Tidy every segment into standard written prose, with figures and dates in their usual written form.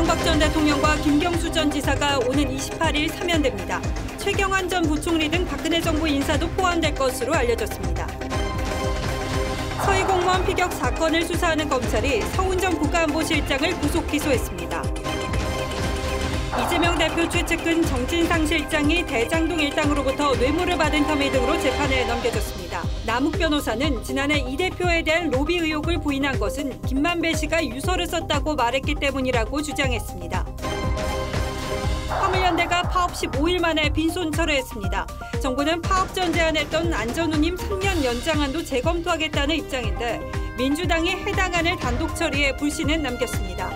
이명박 전 대통령과 김경수 전 지사가 오는 28일 사면됩니다. 최경환 전 부총리 등 박근혜 정부 인사도 포함될 것으로 알려졌습니다. 서희 공무원 피격 사건을 수사하는 검찰이 서훈 전 국가안보실장을 구속 기소했습니다. 이재명 대표 최측근 정진상 실장이 대장동 일당으로부터 뇌물을 받은 혐의 등으로 재판에 넘겨졌습니다. 남욱 변호사는 지난해 이 대표에 대한 로비 의혹을 부인한 것은 김만배 씨가 유서를 썼다고 말했기 때문이라고 주장했습니다. 화물연대가 파업 15일 만에 빈손 철회했습니다. 정부는 파업 전 제안했던 안전운임 3년 연장안도 재검토하겠다는 입장인데 민주당이 해당 안을 단독 처리해 불신을 남겼습니다.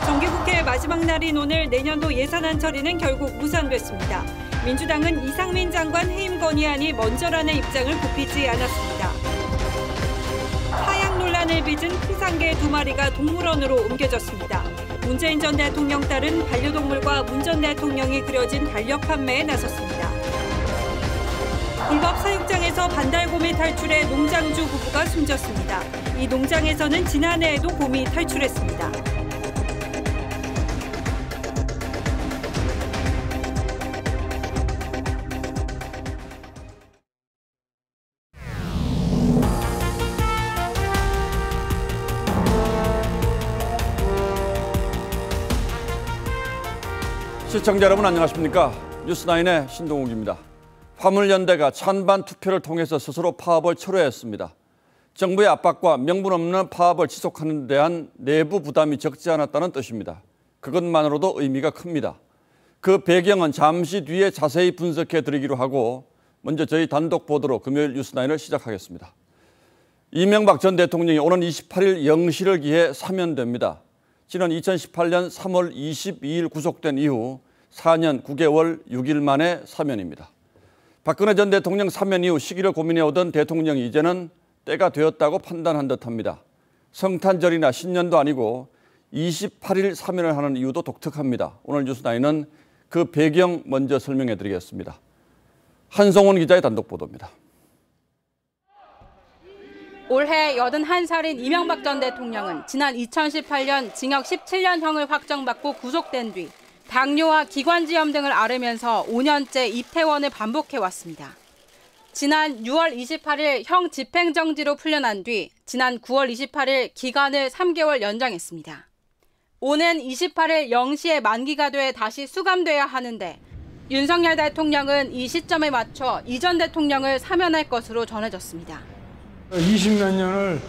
정기국회 마지막 날인 오늘 내년도 예산안 처리는 결국 무산됐습니다. 민주당은 이상민 장관 해임 건의안이 먼저라는 입장을 굽히지 않았습니다. 하약 논란을 빚은 피상개 2마리가 동물원으로 옮겨졌습니다. 문재인 전 대통령 딸은 반려동물과 문 전 대통령이 그려진 달력 판매에 나섰습니다. 불법 사육장에서 반달곰이 탈출해 농장주 부부가 숨졌습니다. 이 농장에서는 지난해에도 곰이 탈출했습니다. 시청자 여러분 안녕하십니까? 뉴스9의 신동욱입니다. 화물연대가 찬반 투표를 통해서 스스로 파업을 철회했습니다. 정부의 압박과 명분 없는 파업을 지속하는 데 대한 내부 부담이 적지 않았다는 뜻입니다. 그것만으로도 의미가 큽니다. 그 배경은 잠시 뒤에 자세히 분석해 드리기로 하고 먼저 저희 단독 보도로 금요일 뉴스9을 시작하겠습니다. 이명박 전 대통령이 오는 28일 0시를 기해 사면됩니다. 지난 2018년 3월 22일 구속된 이후 4년 9개월 6일 만에 사면입니다. 박근혜 전 대통령 사면 이후 시기를 고민해오던 대통령이 이제는 때가 되었다고 판단한 듯합니다. 성탄절이나 신년도 아니고 28일 사면을 하는 이유도 독특합니다. 오늘 뉴스9는 그 배경 먼저 설명해 드리겠습니다. 한송원 기자의 단독 보도입니다. 올해 81살인 이명박 전 대통령은 지난 2018년 징역 17년형을 확정받고 구속된 뒤 당뇨와 기관지염 등을 앓으면서 5년째 입퇴원을 반복해왔습니다. 지난 6월 28일 형 집행정지로 풀려난 뒤 지난 9월 28일 기간을 3개월 연장했습니다. 오는 28일 0시에 만기가 돼 다시 수감돼야 하는데 윤석열 대통령은 이 시점에 맞춰 이 전 대통령을 사면할 것으로 전해졌습니다. 20몇 년을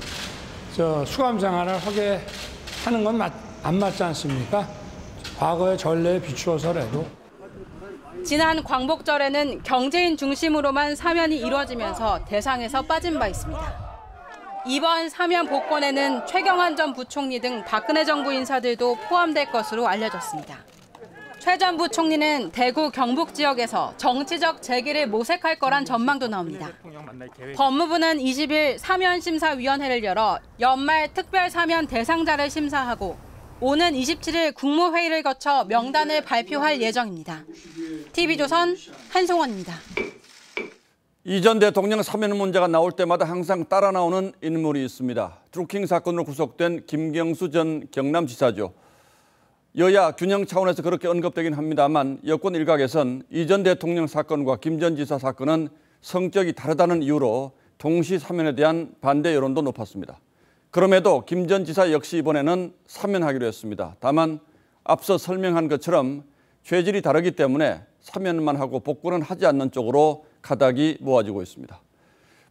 수감 생활을 하게 하는 건 안 맞지 않습니까? 과거의 전례에 비추어서라도. 지난 광복절에는 경제인 중심으로만 사면이 이루어지면서 대상에서 빠진 바 있습니다. 이번 사면 복권에는 최경환 전 부총리 등 박근혜 정부 인사들도 포함될 것으로 알려졌습니다. 최 전 부총리는 대구 경북 지역에서 정치적 재기를 모색할 거란 전망도 나옵니다. 법무부는 20일 사면심사위원회를 열어 연말 특별 사면 대상자를 심사하고 오는 27일 국무회의를 거쳐 명단을 발표할 예정입니다. TV조선 한송원입니다. 이 전 대통령 사면 문제가 나올 때마다 항상 따라 나오는 인물이 있습니다. 드루킹 사건으로 구속된 김경수 전 경남지사죠. 여야 균형 차원에서 그렇게 언급되긴 합니다만 여권 일각에선 이 전 대통령 사건과 김 전 지사 사건은 성격이 다르다는 이유로 동시 사면에 대한 반대 여론도 높았습니다. 그럼에도 김 전 지사 역시 이번에는 사면하기로 했습니다. 다만 앞서 설명한 것처럼 죄질이 다르기 때문에 사면만 하고 복권은 하지 않는 쪽으로 가닥이 모아지고 있습니다.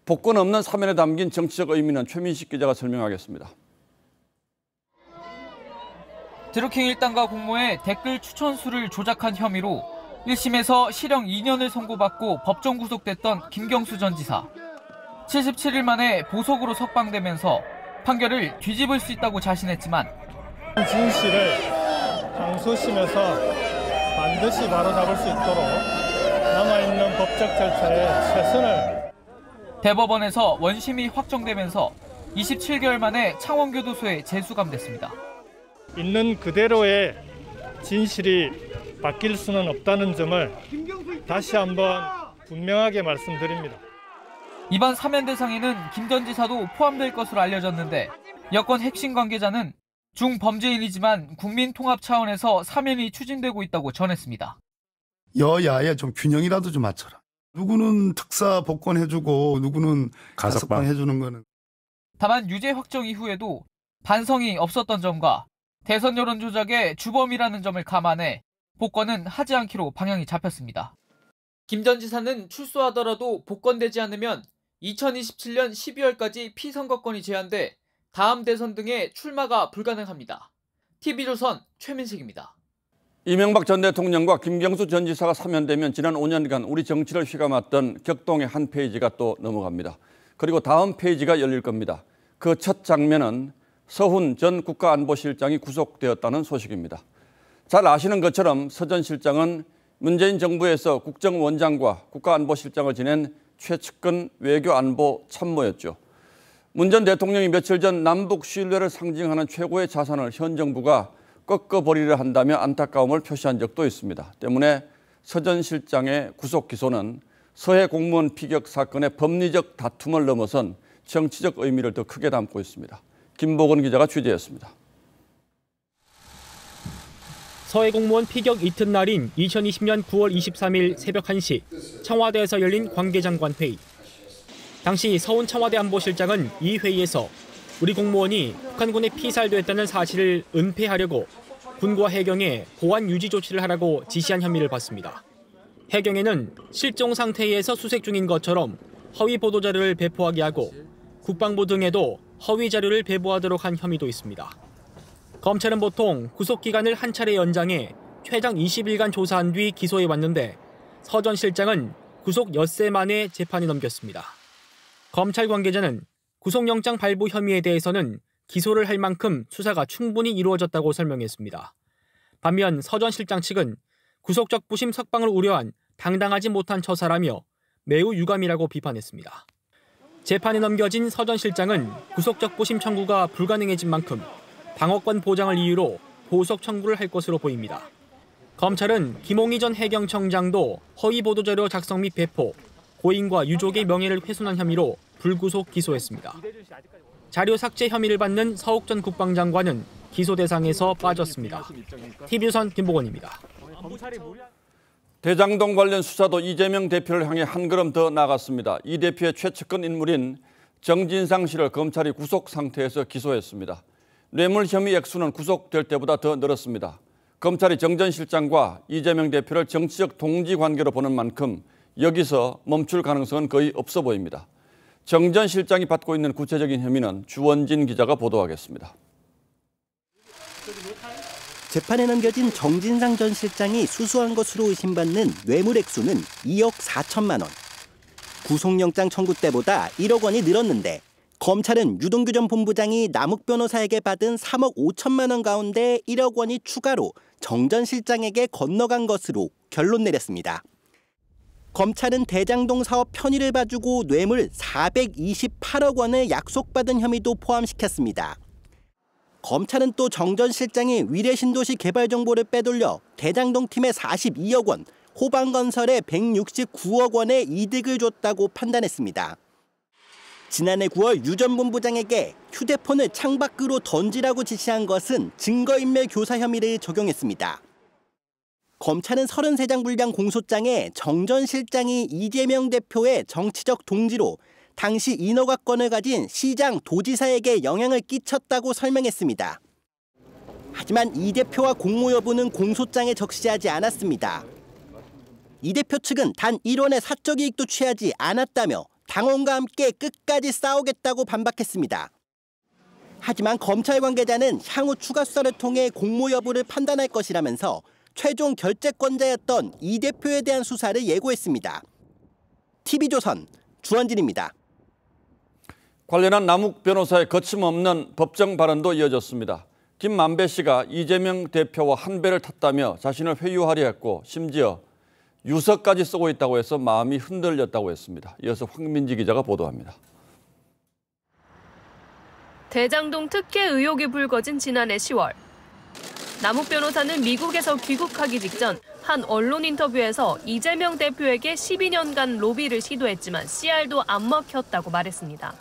복권 없는 사면에 담긴 정치적 의미는 최민식 기자가 설명하겠습니다. 드루킹 일당과 공모해 댓글 추천 수를 조작한 혐의로 1심에서 실형 2년을 선고받고 법정 구속됐던 김경수 전 지사. 77일 만에 보석으로 석방되면서 판결을 뒤집을 수 있다고 자신했지만 진실을 항소심에서 반드시 바로잡을 수 있도록 남아있는 법적 절차에 최선을. 대법원에서 원심이 확정되면서 27개월 만에 창원교도소에 재수감됐습니다. 있는 그대로의 진실이 바뀔 수는 없다는 점을 다시 한번 분명하게 말씀드립니다. 이번 사면 대상에는 김 전 지사도 포함될 것으로 알려졌는데 여권 핵심 관계자는 중범죄인이지만 국민 통합 차원에서 사면이 추진되고 있다고 전했습니다. 여야에 좀 균형이라도 좀 맞춰라. 누구는 특사 복권해주고 누구는 가석방 해주는 거는. 다만 유죄 확정 이후에도 반성이 없었던 점과 대선 여론 조작의 주범이라는 점을 감안해 복권은 하지 않기로 방향이 잡혔습니다. 김 전 지사는 출소하더라도 복권되지 않으면 2027년 12월까지 피선거권이 제한돼 다음 대선 등의 출마가 불가능합니다. TV조선 최민식입니다. 이명박 전 대통령과 김경수 전 지사가 사면되면 지난 5년간 우리 정치를 휘감았던 격동의 한 페이지가 또 넘어갑니다. 그리고 다음 페이지가 열릴 겁니다. 그 첫 장면은 서훈 전 국가안보실장이 구속되었다는 소식입니다. 잘 아시는 것처럼 서 전 실장은 문재인 정부에서 국정원장과 국가안보실장을 지낸 최측근 외교안보 참모였죠. 문 전 대통령이 며칠 전 남북 신뢰를 상징하는 최고의 자산을 현 정부가 꺾어버리려 한다며 안타까움을 표시한 적도 있습니다. 때문에 서 전 실장의 구속 기소는 서해 공무원 피격 사건의 법리적 다툼을 넘어선 정치적 의미를 더 크게 담고 있습니다. 김보건 기자가 취재했습니다. 서해 공무원 피격 이튿날인 2020년 9월 23일 새벽 1시 청와대에서 열린 관계장관 회의. 당시 서훈 청와대 안보실장은 이 회의에서 우리 공무원이 북한군에 피살됐다는 사실을 은폐하려고 군과 해경에 보안 유지 조치를 하라고 지시한 혐의를 받습니다. 해경에는 실종 상태에서 수색 중인 것처럼 허위 보도자료를 배포하게 하고 국방부 등에도 허위 자료를 배부하도록 한 혐의도 있습니다. 검찰은 보통 구속기간을 한 차례 연장해 최장 20일간 조사한 뒤 기소해 왔는데 서 전 실장은 구속 엿새 만에 재판에 넘겼습니다. 검찰 관계자는 구속영장 발부 혐의에 대해서는 기소를 할 만큼 수사가 충분히 이루어졌다고 설명했습니다. 반면 서 전 실장 측은 구속적 부심 석방을 우려한 당당하지 못한 처사라며 매우 유감이라고 비판했습니다. 재판에 넘겨진 서 전 실장은 구속적 부심 청구가 불가능해진 만큼 방어권 보장을 이유로 보석 청구를 할 것으로 보입니다. 검찰은 김홍희 전 해경청장도 허위 보도자료 작성 및 배포, 고인과 유족의 명예를 훼손한 혐의로 불구속 기소했습니다. 자료 삭제 혐의를 받는 서욱 전 국방장관은 기소 대상에서 빠졌습니다. TV조선 김보건입니다. 대장동 관련 수사도 이재명 대표를 향해 한 걸음 더 나갔습니다. 이 대표의 최측근 인물인 정진상 씨를 검찰이 구속 상태에서 기소했습니다. 뇌물 혐의 액수는 구속될 때보다 더 늘었습니다. 검찰이 정 전 실장과 이재명 대표를 정치적 동지 관계로 보는 만큼 여기서 멈출 가능성은 거의 없어 보입니다. 정 전 실장이 받고 있는 구체적인 혐의는 주원진 기자가 보도하겠습니다. 재판에 넘겨진 정진상 전 실장이 수수한 것으로 의심받는 뇌물 액수는 2억 4천만 원. 구속영장 청구 때보다 1억 원이 늘었는데 검찰은 유동규 전 본부장이 남욱 변호사에게 받은 3억 5천만 원 가운데 1억 원이 추가로 정 전 실장에게 건너간 것으로 결론 내렸습니다. 검찰은 대장동 사업 편의를 봐주고 뇌물 428억 원을 약속받은 혐의도 포함시켰습니다. 검찰은 또 정 전 실장이 위례신도시 개발 정보를 빼돌려 대장동 팀에 42억 원, 호방건설에 169억 원의 이득을 줬다고 판단했습니다. 지난해 9월 유 전 본부장에게 휴대폰을 창밖으로 던지라고 지시한 것은 증거인멸 교사 혐의를 적용했습니다. 검찰은 33장 분량 공소장에 정 전 실장이 이재명 대표의 정치적 동지로 당시 인허가권을 가진 시장, 도지사에게 영향을 끼쳤다고 설명했습니다. 하지만 이 대표와 공모 여부는 공소장에 적시하지 않았습니다. 이 대표 측은 단 1원의 사적 이익도 취하지 않았다며 당원과 함께 끝까지 싸우겠다고 반박했습니다. 하지만 검찰 관계자는 향후 추가 수사를 통해 공모 여부를 판단할 것이라면서 최종 결재권자였던 이 대표에 대한 수사를 예고했습니다. TV조선 주원진입니다. 관련한 남욱 변호사의 거침없는 법정 발언도 이어졌습니다. 김만배 씨가 이재명 대표와 한 배를 탔다며 자신을 회유하려 했고 심지어 유서까지 쓰고 있다고 해서 마음이 흔들렸다고 했습니다. 이어서 황민지 기자가 보도합니다. 대장동 특혜 의혹이 불거진 지난해 10월. 남욱 변호사는 미국에서 귀국하기 직전 한 언론 인터뷰에서 이재명 대표에게 12년간 로비를 시도했지만 씨알도 안 먹혔다고 말했습니다.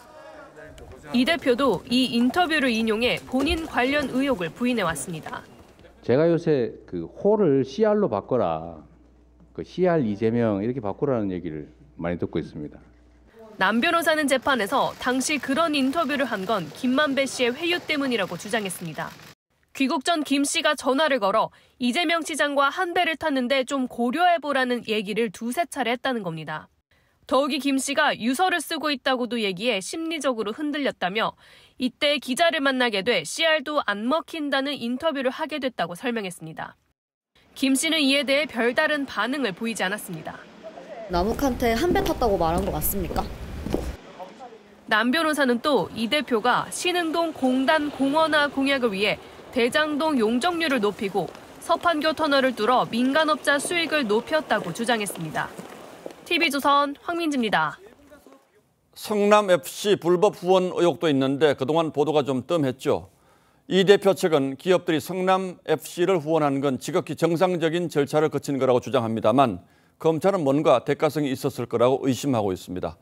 이 대표도 이 인터뷰를 인용해 본인 관련 의혹을 부인해왔습니다. 제가 요새 그 호를 CR로 바꿔라, 그 CR 이재명 이렇게 바꾸라는 얘기를 많이 듣고 있습니다. 남 변호사는 재판에서 당시 그런 인터뷰를 한 건 김만배 씨의 회유 때문이라고 주장했습니다. 귀국 전 김 씨가 전화를 걸어 이재명 시장과 한 배를 탔는데 좀 고려해보라는 얘기를 두세 차례 했다는 겁니다. 더욱이 김 씨가 유서를 쓰고 있다고도 얘기해 심리적으로 흔들렸다며 이때 기자를 만나게 돼 CR도 안 먹힌다는 인터뷰를 하게 됐다고 설명했습니다. 김 씨는 이에 대해 별다른 반응을 보이지 않았습니다. 남욱한테 한 배 탔다고 말한 거 맞습니까? 남 변호사는 또 이 대표가 신흥동 공단 공원화 공약을 위해 대장동 용적률을 높이고 서판교 터널을 뚫어 민간업자 수익을 높였다고 주장했습니다. TV조선 황민지입니다. 성남FC 불법 후원 의혹도 있는데 그동안 보도가 좀 뜸했죠. 이 대표 측은 기업들이 성남FC를 후원한 건 지극히 정상적인 절차를 거친 거라고 주장합니다만 검찰은 뭔가 대가성이 있었을 거라고 의심하고 있습니다.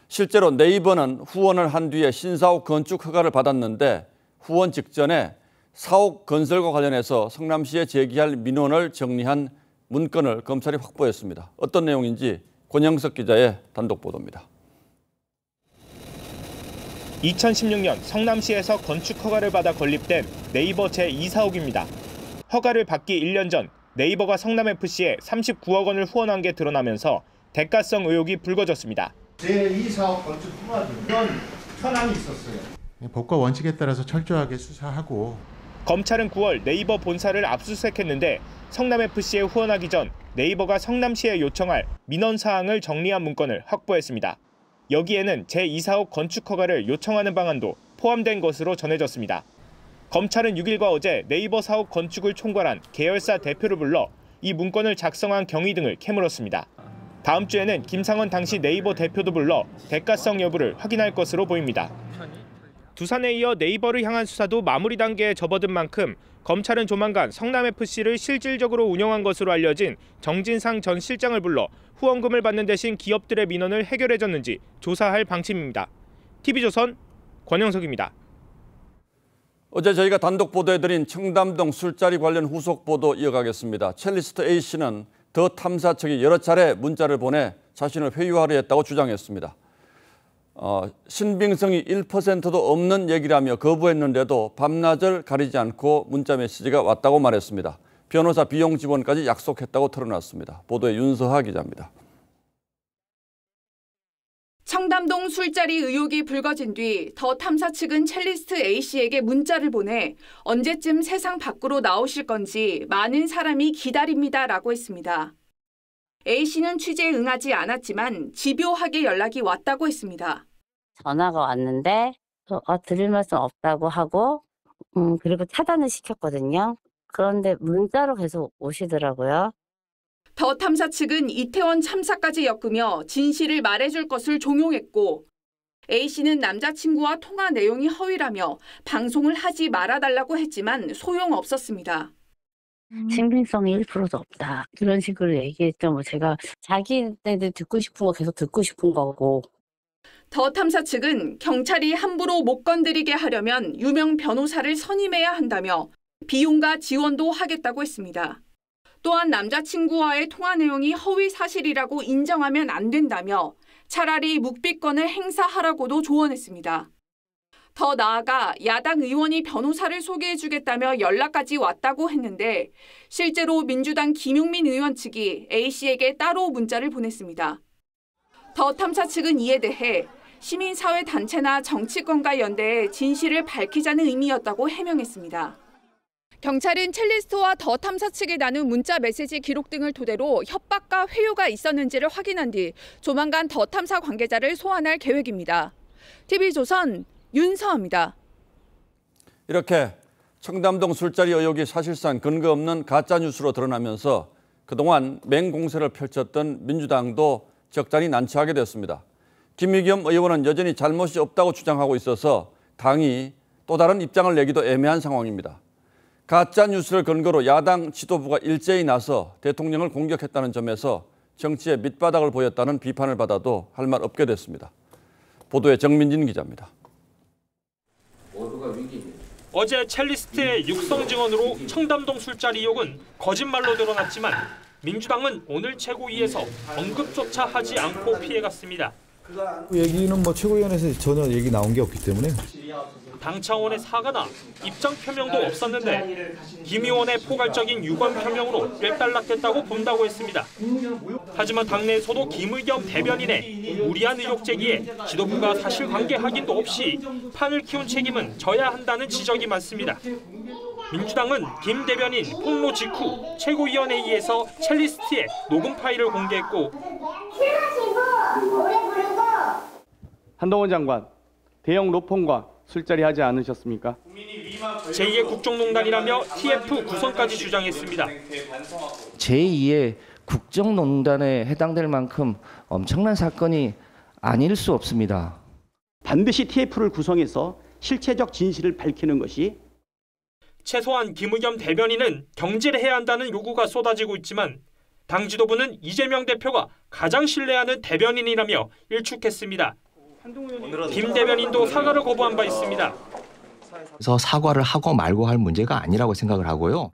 실제로 네이버는 후원을 한 뒤에 신사옥 건축 허가를 받았는데 후원 직전에 사옥 건설과 관련해서 성남시에 제기할 민원을 정리한 문건을 검찰이 확보했습니다. 어떤 내용인지 권영석 기자의 단독 보도입니다. 2016년 성남시에서 건축 허가를 받아 건립된 네이버 제2사옥입니다. 허가를 받기 1년 전 네이버가 성남FC에 39억 원을 후원한 게 드러나면서 대가성 의혹이 불거졌습니다. 제2사옥 건축 허가도 이런 현황이 있었어요. 법과 원칙에 따라서 철저하게 수사하고 검찰은 9월 네이버 본사를 압수수색했는데 성남FC에 후원하기 전 네이버가 성남시에 요청할 민원 사항을 정리한 문건을 확보했습니다. 여기에는 제2사옥 건축 허가를 요청하는 방안도 포함된 것으로 전해졌습니다. 검찰은 6일과 어제 네이버 사옥 건축을 총괄한 계열사 대표를 불러 이 문건을 작성한 경위 등을 캐물었습니다. 다음 주에는 김상원 당시 네이버 대표도 불러 대가성 여부를 확인할 것으로 보입니다. 두산에 이어 네이버를 향한 수사도 마무리 단계에 접어든 만큼 검찰은 조만간 성남FC를 실질적으로 운영한 것으로 알려진 정진상 전 실장을 불러 후원금을 받는 대신 기업들의 민원을 해결해줬는지 조사할 방침입니다. TV조선 권영석입니다. 어제 저희가 단독 보도해드린 청담동 술자리 관련 후속 보도 이어가겠습니다. 첼리스트 A씨는 더 탐사 측이 여러 차례 문자를 보내 자신을 회유하려 했다고 주장했습니다. 신빙성이 1%도 없는 얘기라며 거부했는데도 밤낮을 가리지 않고 문자 메시지가 왔다고 말했습니다. 변호사 비용 지원까지 약속했다고 털어놨습니다. 보도에 윤서하 기자입니다. 청담동 술자리 의혹이 불거진 뒤 더 탐사 측은 첼리스트 A씨에게 문자를 보내 언제쯤 세상 밖으로 나오실 건지 많은 사람이 기다립니다라고 했습니다. A씨는 취재에 응하지 않았지만 집요하게 연락이 왔다고 했습니다. 전화가 왔는데 드릴 말씀 없다고 하고 그리고 차단을 시켰거든요. 그런데 문자로 계속 오시더라고요. 더 탐사 측은 이태원 참사까지 엮으며 진실을 말해줄 것을 종용했고 A씨는 남자친구와 통화 내용이 허위라며 방송을 하지 말아달라고 했지만 소용없었습니다. 신빙성이 1%도 없다. 이런 식으로 얘기했죠. 뭐 제가 자기네들 듣고 싶은 거 계속 듣고 싶은 거고. 더 탐사 측은 경찰이 함부로 못 건드리게 하려면 유명 변호사를 선임해야 한다며 비용과 지원도 하겠다고 했습니다. 또한 남자친구와의 통화 내용이 허위 사실이라고 인정하면 안 된다며 차라리 묵비권을 행사하라고도 조언했습니다. 더 나아가 야당 의원이 변호사를 소개해주겠다며 연락까지 왔다고 했는데 실제로 민주당 김용민 의원 측이 A씨에게 따로 문자를 보냈습니다. 더 탐사 측은 이에 대해 시민사회단체나 정치권과 연대해 진실을 밝히자는 의미였다고 해명했습니다. 경찰은 첼리스트와 더 탐사 측에 나눈 문자 메시지 기록 등을 토대로 협박과 회유가 있었는지를 확인한 뒤 조만간 더 탐사 관계자를 소환할 계획입니다. TV조선 윤서아입니다. 이렇게 청담동 술자리 의혹이 사실상 근거 없는 가짜뉴스로 드러나면서 그동안 맹공세를 펼쳤던 민주당도 적잖이 난처하게 됐습니다. 김의겸 의원은 여전히 잘못이 없다고 주장하고 있어서 당이 또 다른 입장을 내기도 애매한 상황입니다. 가짜뉴스를 근거로 야당 지도부가 일제히 나서 대통령을 공격했다는 점에서 정치의 밑바닥을 보였다는 비판을 받아도 할 말 없게 됐습니다. 보도에 정민진 기자입니다. 어제 첼리스트의 육성 증언으로 청담동 술자리 의혹은 거짓말로 드러났지만 민주당은 오늘 최고위에서 언급조차 하지 않고 피해갔습니다. 얘기는 최고위원회에서 전혀 얘기 나온 게 없기 때문에. 당 차원의 사과나 입장 표명도 없었는데 김 의원의 포괄적인 유감 표명으로 꿰딸락됐다고 본다고 했습니다. 하지만 당내에서도 김의겸 대변인의 무리한 의혹 제기에 지도부가 사실관계 확인도 없이 판을 키운 책임은 져야 한다는 지적이 많습니다. 민주당은 김 대변인 폭로 직후 최고위원회의에서 첼리스트의 녹음 파일을 공개했고 한동훈 장관, 대형 로펌과 술자리 하지 않으셨습니까? 제2의 국정농단이라며 TF 구성까지 주장했습니다. 제2의 국정농단에 해당될 만큼 엄청난 사건이 아닐 수 없습니다. 반드시 TF를 구성해서 실체적 진실을 밝히는 것이 최소한 김의겸 대변인은 경질을 해야 한다는 요구가 쏟아지고 있지만 당 지도부는 이재명 대표가 가장 신뢰하는 대변인이라며 일축했습니다. 김 대변인도 사과를 거부한 바 있습니다. 그래서 사과를 하고 말고 할 문제가 아니라고 생각을 하고요.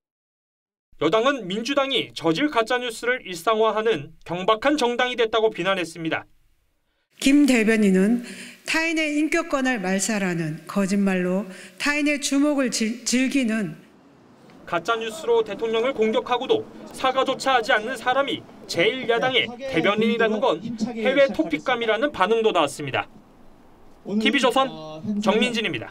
여당은 민주당이 저질 가짜뉴스를 일상화하는 경박한 정당이 됐다고 비난했습니다. 김 대변인은 타인의 인격권을 말살하는 거짓말로 타인의 주목을 즐기는 가짜뉴스로 대통령을 공격하고도 사과조차 하지 않는 사람이 제1야당의 대변인이라는 건 해외 토픽감이라는 반응도 나왔습니다. TV조선 정민진입니다.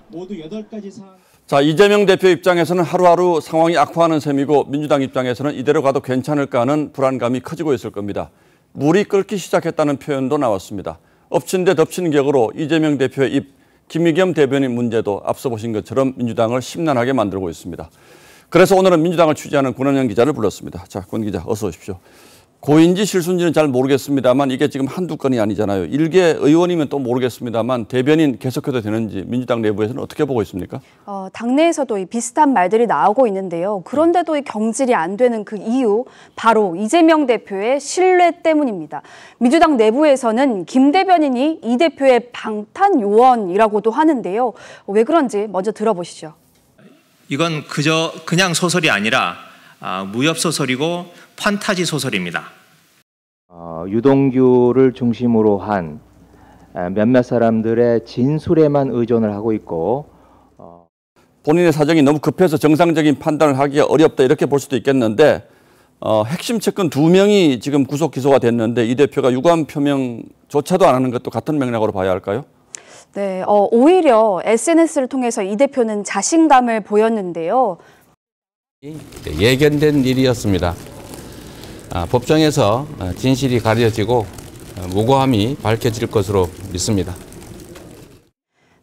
자, 이재명 대표 입장에서는 하루하루 상황이 악화하는 셈이고 민주당 입장에서는 이대로 가도 괜찮을까 하는 불안감이 커지고 있을 겁니다. 물이 끓기 시작했다는 표현도 나왔습니다. 엎친 데 덮친 격으로 이재명 대표의 입, 김의겸 대변인 문제도 앞서 보신 것처럼 민주당을 심란하게 만들고 있습니다. 그래서 오늘은 민주당을 취재하는 권은영 기자를 불렀습니다. 자, 권 기자 어서 오십시오. 고인지 실수인지는 잘 모르겠습니다만 이게 지금 한두 건이 아니잖아요. 일개 의원이면 또 모르겠습니다만 대변인 계속해도 되는지 민주당 내부에서는 어떻게 보고 있습니까? 당내에서도 이 비슷한 말들이 나오고 있는데요. 그런데도 이 경질이 안 되는 그 이유 바로 이재명 대표의 신뢰 때문입니다. 민주당 내부에서는 김 대변인이 이 대표의 방탄 요원이라고도 하는데요. 왜 그런지 먼저 들어보시죠. 이건 그냥 소설이 아니라 무협 소설이고 판타지 소설입니다. 유동규를 중심으로 한 몇몇 사람들의 진술에만 의존을 하고 있고 본인의 사정이 너무 급해서 정상적인 판단을 하기가 어렵다 이렇게 볼 수도 있겠는데 핵심 측근 2명이 지금 구속 기소가 됐는데 이 대표가 유감 표명조차도 안 하는 것도 같은 맥락으로 봐야 할까요? 네, 오히려 SNS를 통해서 이 대표는 자신감을 보였는데요. 예견된 일이었습니다. 법정에서 진실이 가려지고 무고함이 밝혀질 것으로 믿습니다.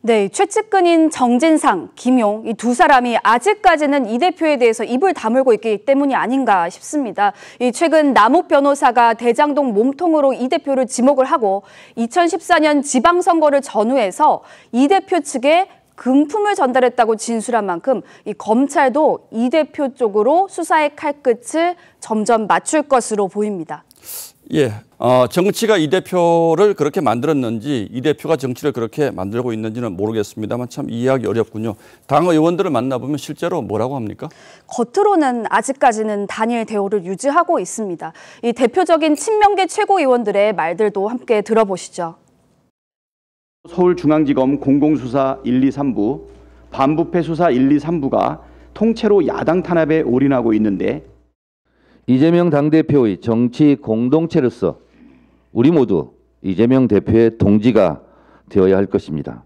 네, 최측근인 정진상, 김용 이 두 사람이 아직까지는 이 대표에 대해서 입을 다물고 있기 때문이 아닌가 싶습니다. 최근 남욱 변호사가 대장동 몸통으로 이 대표를 지목을 하고 2014년 지방선거를 전후해서 이 대표 측에 금품을 전달했다고 진술한 만큼 이 검찰도 이 대표 쪽으로 수사의 칼끝을 점점 맞출 것으로 보입니다. 예, 정치가 이 대표를 그렇게 만들었는지 이 대표가 정치를 그렇게 만들고 있는지는 모르겠습니다만 참 이해하기 어렵군요. 당 의원들을 만나보면 실제로 뭐라고 합니까? 겉으로는 아직까지는 단일 대우를 유지하고 있습니다. 이 대표적인 친명계 최고위원들의 말들도 함께 들어보시죠. 서울중앙지검 공공수사 1, 2, 3부, 반부패 수사 1, 2, 3부가 통째로 야당 탄압에 올인하고 있는데 이재명 당대표의 정치 공동체로서 우리 모두 이재명 대표의 동지가 되어야 할 것입니다.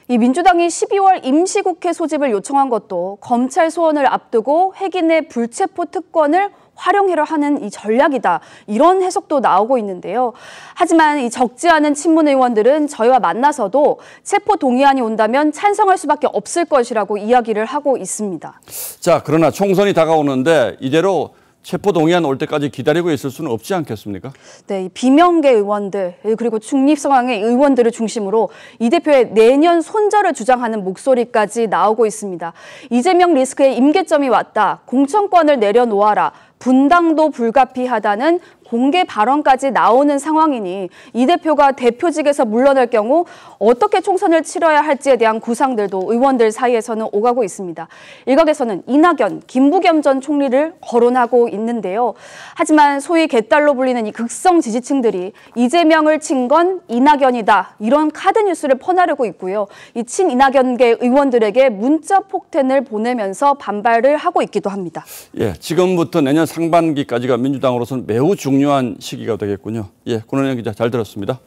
이 민주당이 12월 임시국회 소집을 요청한 것도 검찰 소환을 앞두고 핵인의 불체포 특권을 활용하려 하는 이 전략이다. 이런 해석도 나오고 있는데요. 하지만 이 적지 않은 친문 의원들은 저희와 만나서도 체포 동의안이 온다면 찬성할 수밖에 없을 것이라고 이야기를 하고 있습니다. 자, 그러나 총선이 다가오는데 이대로 체포 동의안 올 때까지 기다리고 있을 수는 없지 않겠습니까? 네, 이 비명계 의원들 그리고 중립 성향의 의원들을 중심으로 이 대표의 내년 손절을 주장하는 목소리까지 나오고 있습니다. 이재명 리스크에 임계점이 왔다. 공천권을 내려놓아라. 분당도 불가피하다는 공개 발언까지 나오는 상황이니 이 대표가 대표직에서 물러날 경우 어떻게 총선을 치러야 할지에 대한 구상들도 의원들 사이에서는 오가고 있습니다. 일각에서는 이낙연, 김부겸 전 총리를 거론하고 있는데요. 하지만 소위 개딸로 불리는 이 극성 지지층들이 이재명을 친 건 이낙연이다, 이런 카드 뉴스를 퍼나르고 있고요. 이 친이낙연계 의원들에게 문자 폭탄을 보내면서 반발을 하고 있기도 합니다. 예, 지금부터 내년 상반기까지가 민주당으로서는 매우 중요한 시기가 되겠군요. 예, 권은영 기자 잘 들었습니다.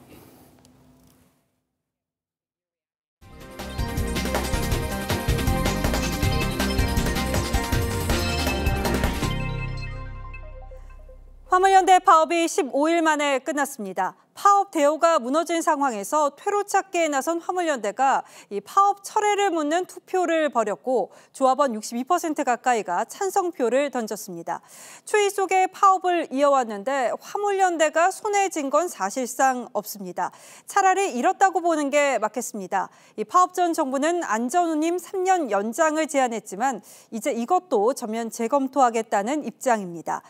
화물연대 파업이 15일 만에 끝났습니다. 파업 대우가 무너진 상황에서 퇴로 찾기에 나선 화물연대가 이 파업 철회를 묻는 투표를 벌였고 조합원 62% 가까이가 찬성표를 던졌습니다. 추위 속에 파업을 이어왔는데 화물연대가 손에 쥔 건 사실상 없습니다. 차라리 잃었다고 보는 게 맞겠습니다. 이 파업 전 정부는 안전운임 3년 연장을 제안했지만 이제 이것도 전면 재검토하겠다는 입장입니다.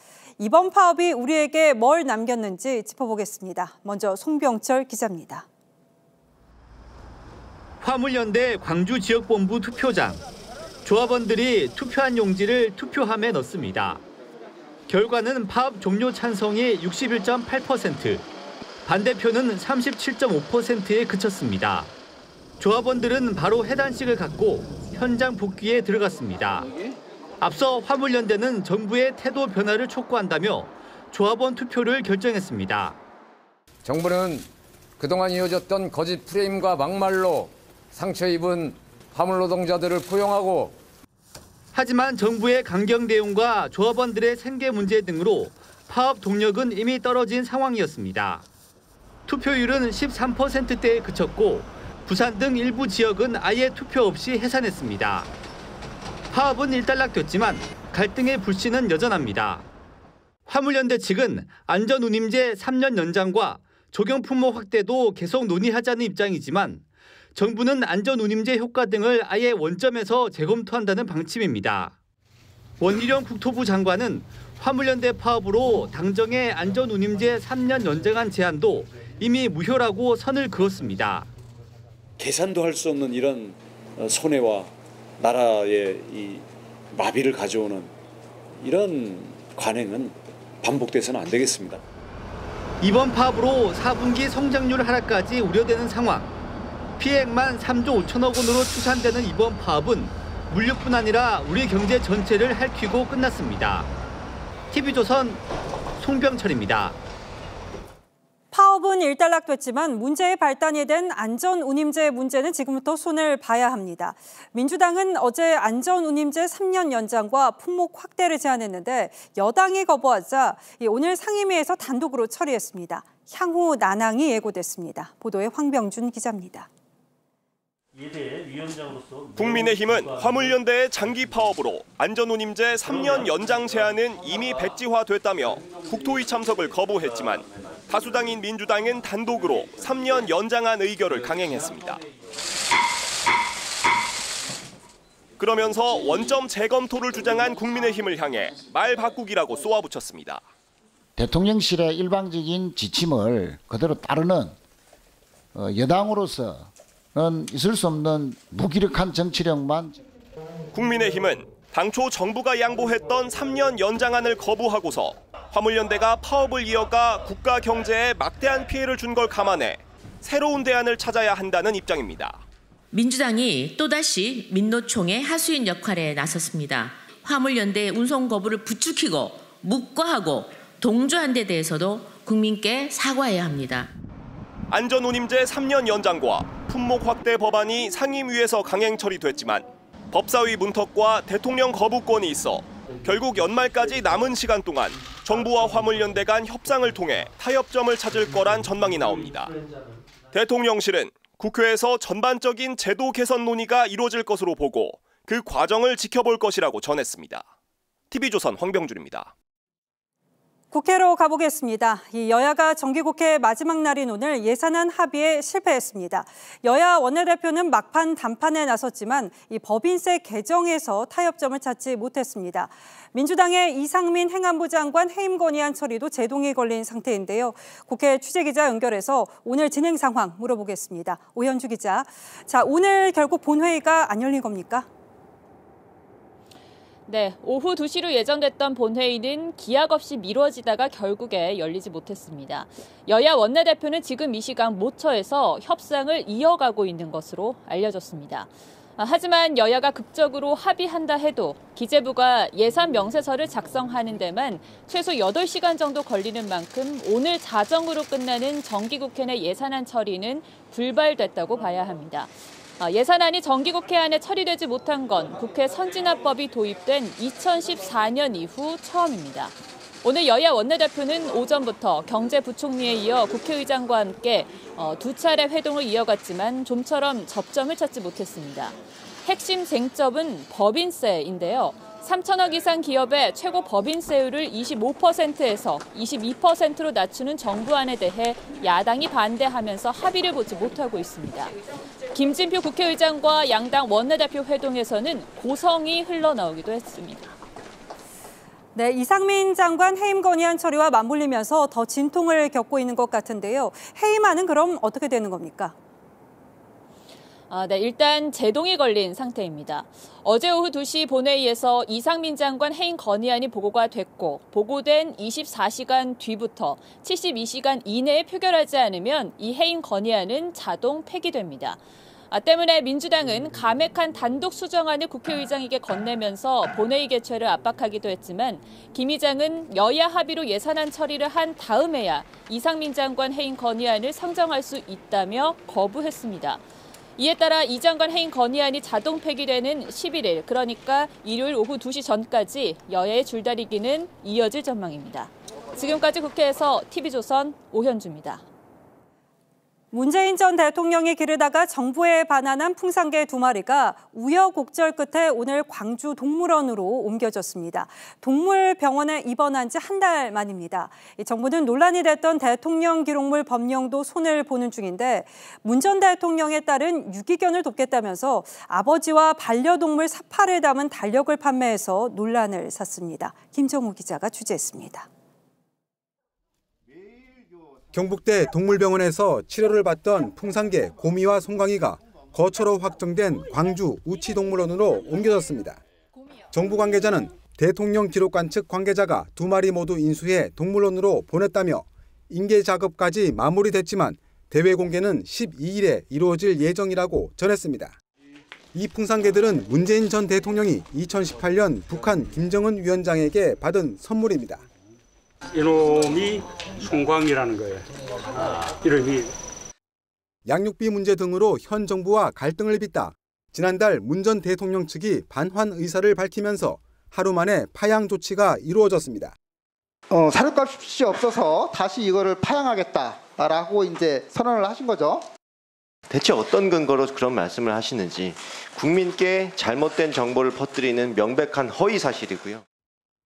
이번 파업이 우리에게 뭘 남겼는지 짚어보겠습니다. 먼저 송병철 기자입니다. 화물연대 광주지역본부 투표장. 조합원들이 투표한 용지를 투표함에 넣습니다. 결과는 파업 종료 찬성이 61.8%, 반대표는 37.5%에 그쳤습니다. 조합원들은 바로 해단식을 갖고 현장 복귀에 들어갔습니다. 앞서 화물연대는 정부의 태도 변화를 촉구한다며 조합원 투표를 결정했습니다. 정부는 그동안 이어졌던 거짓 프레임과 막말로 상처 입은 화물 노동자들을 포용하고, 하지만 정부의 강경 대응과 조합원들의 생계 문제 등으로 파업 동력은 이미 떨어진 상황이었습니다. 투표율은 13%대에 그쳤고 부산 등 일부 지역은 아예 투표 없이 해산했습니다. 파업은 일단락됐지만 갈등의 불씨는 여전합니다. 화물연대 측은 안전운임제 3년 연장과 적용 품목 확대도 계속 논의하자는 입장이지만 정부는 안전운임제 효과 등을 아예 원점에서 재검토한다는 방침입니다. 원희룡 국토부 장관은 화물연대 파업으로 당정의 안전운임제 3년 연장한 제안도 이미 무효라고 선을 그었습니다. 계산도 할 수 없는 이런 손해와 나라의 이 마비를 가져오는 이런 관행은 반복돼서는 안 되겠습니다. 이번 파업으로 4분기 성장률 하락까지 우려되는 상황. 피해액만 3조 5천억 원으로 추산되는 이번 파업은 물류뿐 아니라 우리 경제 전체를 핥히고 끝났습니다. TV조선 송병철입니다. 파업은 일단락됐지만 문제의 발단이 된 안전운임제 문제는 지금부터 손을 봐야 합니다. 민주당은 어제 안전운임제 3년 연장과 품목 확대를 제안했는데 여당이 거부하자 오늘 상임위에서 단독으로 처리했습니다. 향후 난항이 예고됐습니다. 보도에 황병준 기자입니다. 국민의힘은 화물연대의 장기 파업으로 안전운임제 3년 연장 제안은 이미 백지화됐다며 국토위 참석을 거부했지만 다수당인 민주당은 단독으로 3년 연장안 의결을 강행했습니다. 그러면서 원점 재검토를 주장한 국민의힘을 향해 말 바꾸기라고 쏘아붙였습니다. 대통령실의 일방적인 지침을 그대로 따르는 여당으로서는 있을 수 없는 무기력한 정치력만. 국민의힘은 당초 정부가 양보했던 3년 연장안을 거부하고서 화물연대가 파업을 이어가 국가 경제에 막대한 피해를 준 걸 감안해 새로운 대안을 찾아야 한다는 입장입니다. 민주당이 또다시 민노총의 하수인 역할에 나섰습니다. 화물연대의 운송 거부를 부추기고 묵과하고 동조한 데 대해서도 국민께 사과해야 합니다. 안전운임제 3년 연장과 품목 확대 법안이 상임위에서 강행 처리됐지만 법사위 문턱과 대통령 거부권이 있어 결국 연말까지 남은 시간 동안 정부와 화물연대 간 협상을 통해 타협점을 찾을 거란 전망이 나옵니다. 대통령실은 국회에서 전반적인 제도 개선 논의가 이루어질 것으로 보고 그 과정을 지켜볼 것이라고 전했습니다. TV조선 황병준입니다. 국회로 가보겠습니다. 이 여야가 정기국회 마지막 날인 오늘 예산안 합의에 실패했습니다. 여야 원내대표는 막판 담판에 나섰지만 이 법인세 개정에서 타협점을 찾지 못했습니다. 민주당의 이상민 행안부 장관 해임 건의안 처리도 제동이 걸린 상태인데요. 국회 취재기자 연결해서 오늘 진행 상황 물어보겠습니다. 오현주 기자. 자, 오늘 결국 본회의가 안 열린 겁니까? 네, 오후 2시로 예정됐던 본회의는 기약 없이 미뤄지다가 결국에 열리지 못했습니다. 여야 원내대표는 지금 이 시각 모처에서 협상을 이어가고 있는 것으로 알려졌습니다. 하지만 여야가 극적으로 합의한다 해도 기재부가 예산 명세서를 작성하는 데만 최소 8시간 정도 걸리는 만큼 오늘 자정으로 끝나는 정기국회 내 예산안 처리는 불발됐다고 봐야 합니다. 예산안이 정기국회 안에 처리되지 못한 건 국회 선진화법이 도입된 2014년 이후 처음입니다. 오늘 여야 원내대표는 오전부터 경제부총리에 이어 국회의장과 함께 두 차례 회동을 이어갔지만 좀처럼 접점을 찾지 못했습니다. 핵심 쟁점은 법인세인데요. 3천억 이상 기업의 최고 법인세율을 25%에서 22%로 낮추는 정부안에 대해 야당이 반대하면서 합의를 보지 못하고 있습니다. 김진표 국회의장과 양당 원내대표 회동에서는 고성이 흘러나오기도 했습니다. 네, 이상민 장관 해임 건의안 처리와 맞물리면서 더 진통을 겪고 있는 것 같은데요. 해임안은 그럼 어떻게 되는 겁니까? 네, 일단 제동이 걸린 상태입니다. 어제 오후 2시 본회의에서 이상민 장관 해임 건의안이 보고가 됐고 보고된 24시간 뒤부터 72시간 이내에 표결하지 않으면 이 해임 건의안은 자동 폐기됩니다. 때문에 민주당은 감액한 단독 수정안을 국회의장에게 건네면서 본회의 개최를 압박하기도 했지만 김 의장은 여야 합의로 예산안 처리를 한 다음에야 이상민 장관 해임 건의안을 상정할 수 있다며 거부했습니다. 이에 따라 이 장관 해임 건의안이 자동 폐기되는 11일, 그러니까 일요일 오후 2시 전까지 여야의 줄다리기는 이어질 전망입니다. 지금까지 국회에서 TV조선 오현주입니다. 문재인 전 대통령이 기르다가 정부에 반환한 풍산개 2마리가 우여곡절 끝에 오늘 광주 동물원으로 옮겨졌습니다. 동물병원에 입원한 지 한 달 만입니다. 정부는 논란이 됐던 대통령 기록물 법령도 손을 보는 중인데 문 전 대통령에 따른 유기견을 돕겠다면서 아버지와 반려동물 사파를 담은 달력을 판매해서 논란을 샀습니다. 김정우 기자가 취재했습니다. 경북대 동물병원에서 치료를 받던 풍산개 고미와 송강이가 거처로 확정된 광주 우치동물원으로 옮겨졌습니다. 정부 관계자는 대통령 기록관 측 관계자가 2마리 모두 인수해 동물원으로 보냈다며 인계 작업까지 마무리됐지만 대외 공개는 12일에 이루어질 예정이라고 전했습니다. 이 풍산개들은 문재인 전 대통령이 2018년 북한 김정은 위원장에게 받은 선물입니다. 이놈이 송광이라는 거예요. 이름이. 양육비 문제 등으로 현 정부와 갈등을 빚다 지난달 문 전 대통령 측이 반환 의사를 밝히면서 하루 만에 파양 조치가 이루어졌습니다. 사료값이 없어서 다시 이거를 파양하겠다라고 이제 선언을 하신 거죠. 대체 어떤 근거로 그런 말씀을 하시는지 국민께 잘못된 정보를 퍼뜨리는 명백한 허위 사실이고요.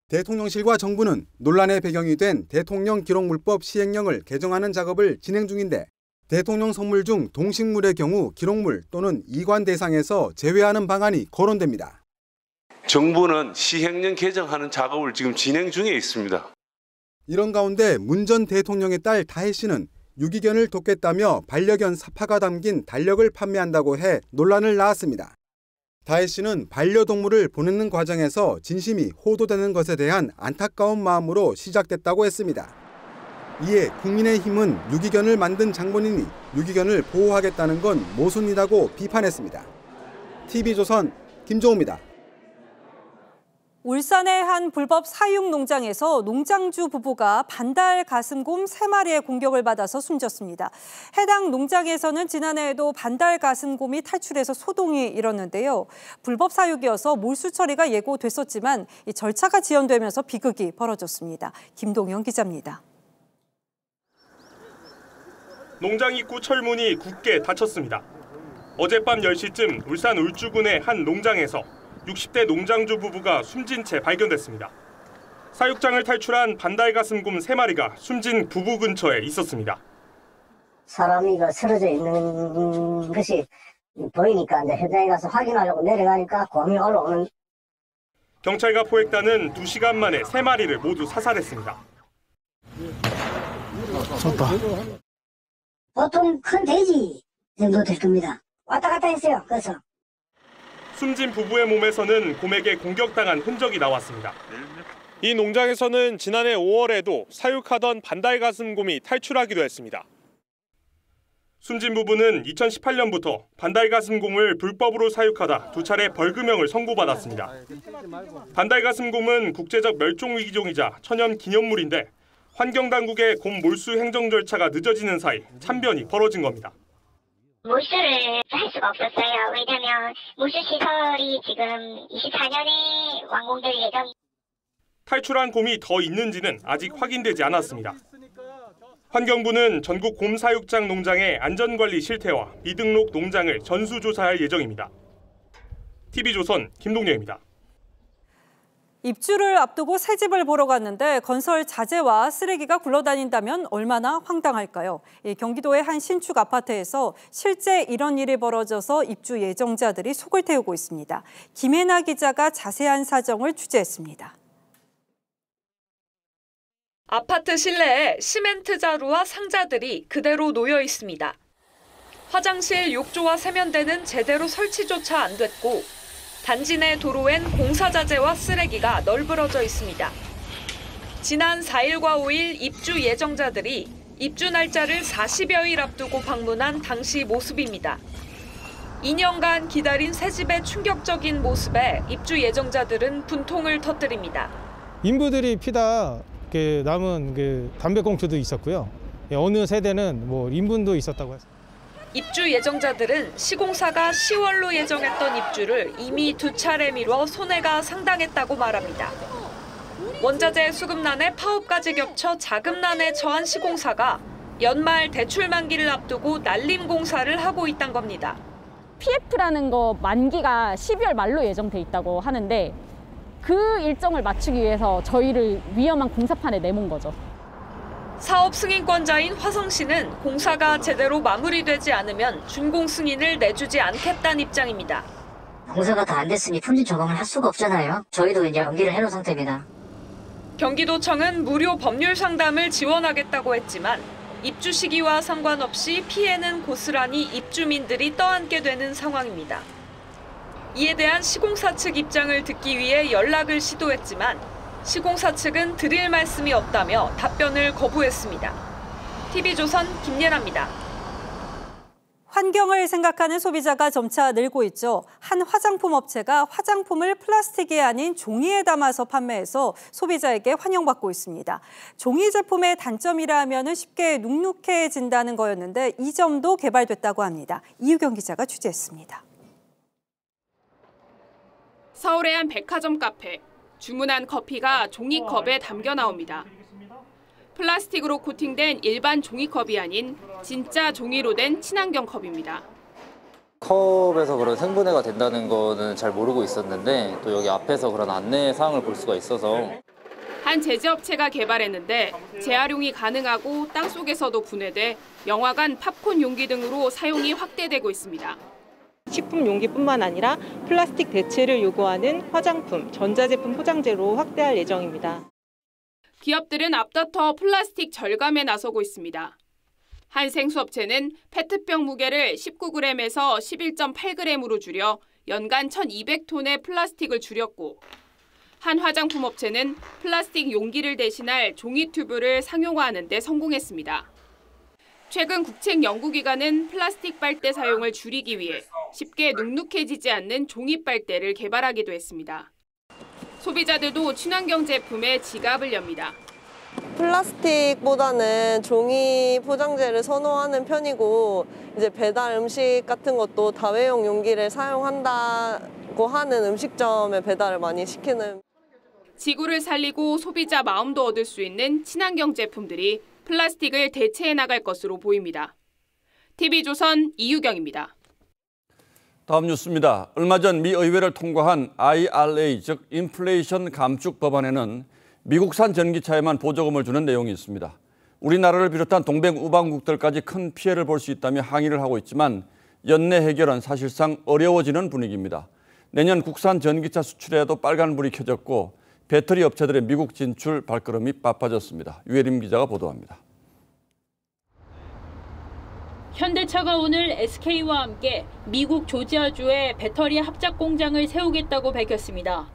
대통령실과 정부는 논란의 배경이 된 대통령 기록물법 시행령을 개정하는 작업을 진행 중인데 대통령 선물 중 동식물의 경우 기록물 또는 이관 대상에서 제외하는 방안이 거론됩니다. 정부는 시행령 개정하는 작업을 지금 진행 중에 있습니다. 이런 가운데 문 전 대통령의 딸 다혜 씨는 유기견을 돕겠다며 반려견 사파가 담긴 달력을 판매한다고 해 논란을 낳았습니다. 다혜 씨는 반려동물을 보내는 과정에서 진심이 호도되는 것에 대한 안타까운 마음으로 시작됐다고 했습니다. 이에 국민의힘은 유기견을 만든 장본인이 유기견을 보호하겠다는 건 모순이라고 비판했습니다. TV조선 김종우입니다. 울산의 한 불법 사육 농장에서 농장주 부부가 반달 가슴곰 3마리의 공격을 받아서 숨졌습니다. 해당 농장에서는 지난해에도 반달 가슴곰이 탈출해서 소동이 일었는데요. 불법 사육이어서 몰수 처리가 예고됐었지만 이 절차가 지연되면서 비극이 벌어졌습니다. 김동영 기자입니다. 농장 입구 철문이 굳게 닫혔습니다. 어젯밤 10시쯤 울산 울주군의 한 농장에서 60대 농장주 부부가 숨진 채 발견됐습니다. 사육장을 탈출한 반달가슴곰 3마리가 숨진 부부 근처에 있었습니다. 사람이 쓰러져 있는 것이 보이니까 이제 현장에 가서 확인하려고 내려가니까 곰이 올라오는. 경찰과 포획단은 2시간 만에 3마리를 모두 사살했습니다. 좋다. 보통 큰 돼지 정도 될 겁니다. 왔다 갔다 했어요. 그래서. 숨진 부부의 몸에서는 곰에게 공격당한 흔적이 나왔습니다. 이 농장에서는 지난해 5월에도 사육하던 반달가슴곰이 탈출하기도 했습니다. 숨진 부부는 2018년부터 반달가슴곰을 불법으로 사육하다 2차례 벌금형을 선고받았습니다. 반달가슴곰은 국제적 멸종위기종이자 천연기념물인데 환경당국의 곰 몰수 행정 절차가 늦어지는 사이 참변이 벌어진 겁니다. 몰수를 할 수가 없었어요. 왜냐하면 몰수 시설이 지금 24년에 완공될 예정. 탈출한 곰이 더 있는지는 아직 확인되지 않았습니다. 환경부는 전국 곰 사육장 농장의 안전관리 실태와 미등록 농장을 전수조사할 예정입니다. TV조선 김동렬입니다. 입주를 앞두고 새 집을 보러 갔는데 건설 자재와 쓰레기가 굴러다닌다면 얼마나 황당할까요? 경기도의 한 신축 아파트에서 실제 이런 일이 벌어져서 입주 예정자들이 속을 태우고 있습니다. 김혜나 기자가 자세한 사정을 취재했습니다. 아파트 실내에 시멘트 자루와 상자들이 그대로 놓여 있습니다. 화장실, 욕조와 세면대는 제대로 설치조차 안 됐고 단지 내 도로엔 공사 자재와 쓰레기가 널브러져 있습니다. 지난 4일과 5일 입주 예정자들이 입주 날짜를 40여일 앞두고 방문한 당시 모습입니다. 2년간 기다린 새 집의 충격적인 모습에 입주 예정자들은 분통을 터뜨립니다. 인부들이 피다 남은 담배꽁초도 있었고요. 어느 세대는 인분도 있었다고 했습니다. 입주 예정자들은 시공사가 10월로 예정했던 입주를 이미 2차례 미뤄 손해가 상당했다고 말합니다. 원자재 수급난에 파업까지 겹쳐 자금난에 처한 시공사가 연말 대출 만기를 앞두고 날림 공사를 하고 있다는 겁니다. PF라는 거 만기가 12월 말로 예정돼 있다고 하는데 그 일정을 맞추기 위해서 저희를 위험한 공사판에 내몬 거죠. 사업 승인권자인 화성시는 공사가 제대로 마무리되지 않으면 준공 승인을 내주지 않겠다는 입장입니다. 공사가 다 안 됐으니 품질 조정을 할 수가 없잖아요. 저희도 이제 연기를 해놓은 상태입니다. 경기도청은 무료 법률 상담을 지원하겠다고 했지만 입주 시기와 상관없이 피해는 고스란히 입주민들이 떠안게 되는 상황입니다. 이에 대한 시공사 측 입장을 듣기 위해 연락을 시도했지만 시공사 측은 드릴 말씀이 없다며 답변을 거부했습니다. TV조선 김예나입니다. 환경을 생각하는 소비자가 점차 늘고 있죠. 한 화장품 업체가 화장품을 플라스틱이 아닌 종이에 담아서 판매해서 소비자에게 환영받고 있습니다. 종이 제품의 단점이라면 쉽게 눅눅해진다는 거였는데 이 점도 개발됐다고 합니다. 이유경 기자가 취재했습니다. 서울의 한 백화점 카페. 주문한 커피가 종이컵에 담겨 나옵니다. 플라스틱으로 코팅된 일반 종이컵이 아닌 진짜 종이로 된 친환경 컵입니다. 컵에서 그런 생분해가 된다는 거는 잘 모르고 있었는데 또 여기 앞에서 그런 안내 사항을 볼 수가 있어서 한 제조업체가 개발했는데 재활용이 가능하고 땅속에서도 분해돼 영화관, 팝콘 용기 등으로 사용이 확대되고 있습니다. 식품 용기뿐만 아니라 플라스틱 대체를 요구하는 화장품, 전자제품 포장재로 확대할 예정입니다. 기업들은 앞다퉈 플라스틱 절감에 나서고 있습니다. 한 생수업체는 페트병 무게를 19g에서 11.8g으로 줄여 연간 1,200톤의 플라스틱을 줄였고 한 화장품 업체는 플라스틱 용기를 대신할 종이 튜브를 상용화하는 데 성공했습니다. 최근 국책연구기관은 플라스틱 빨대 사용을 줄이기 위해 쉽게 눅눅해지지 않는 종이 빨대를 개발하기도 했습니다. 소비자들도 친환경 제품에 지갑을 엽니다. 플라스틱보다는 종이 포장재를 선호하는 편이고 이제 배달 음식 같은 것도 다회용 용기를 사용한다고 하는 음식점에 배달을 많이 시키는. 지구를 살리고 소비자 마음도 얻을 수 있는 친환경 제품들이 플라스틱을 대체해 나갈 것으로 보입니다. TV조선 이유경입니다. 다음 뉴스입니다. 얼마 전 미 의회를 통과한 IRA, 즉 인플레이션 감축 법안에는 미국산 전기차에만 보조금을 주는 내용이 있습니다. 우리나라를 비롯한 동백 우방국들까지 큰 피해를 볼 수 있다며 항의를 하고 있지만 연내 해결은 사실상 어려워지는 분위기입니다. 내년 국산 전기차 수출에도 빨간불이 켜졌고 배터리 업체들의 미국 진출 발걸음이 바빠졌습니다. 유혜림 기자가 보도합니다. 현대차가 오늘 SK와 함께 미국 조지아주에 배터리 합작 공장을 세우겠다고 밝혔습니다.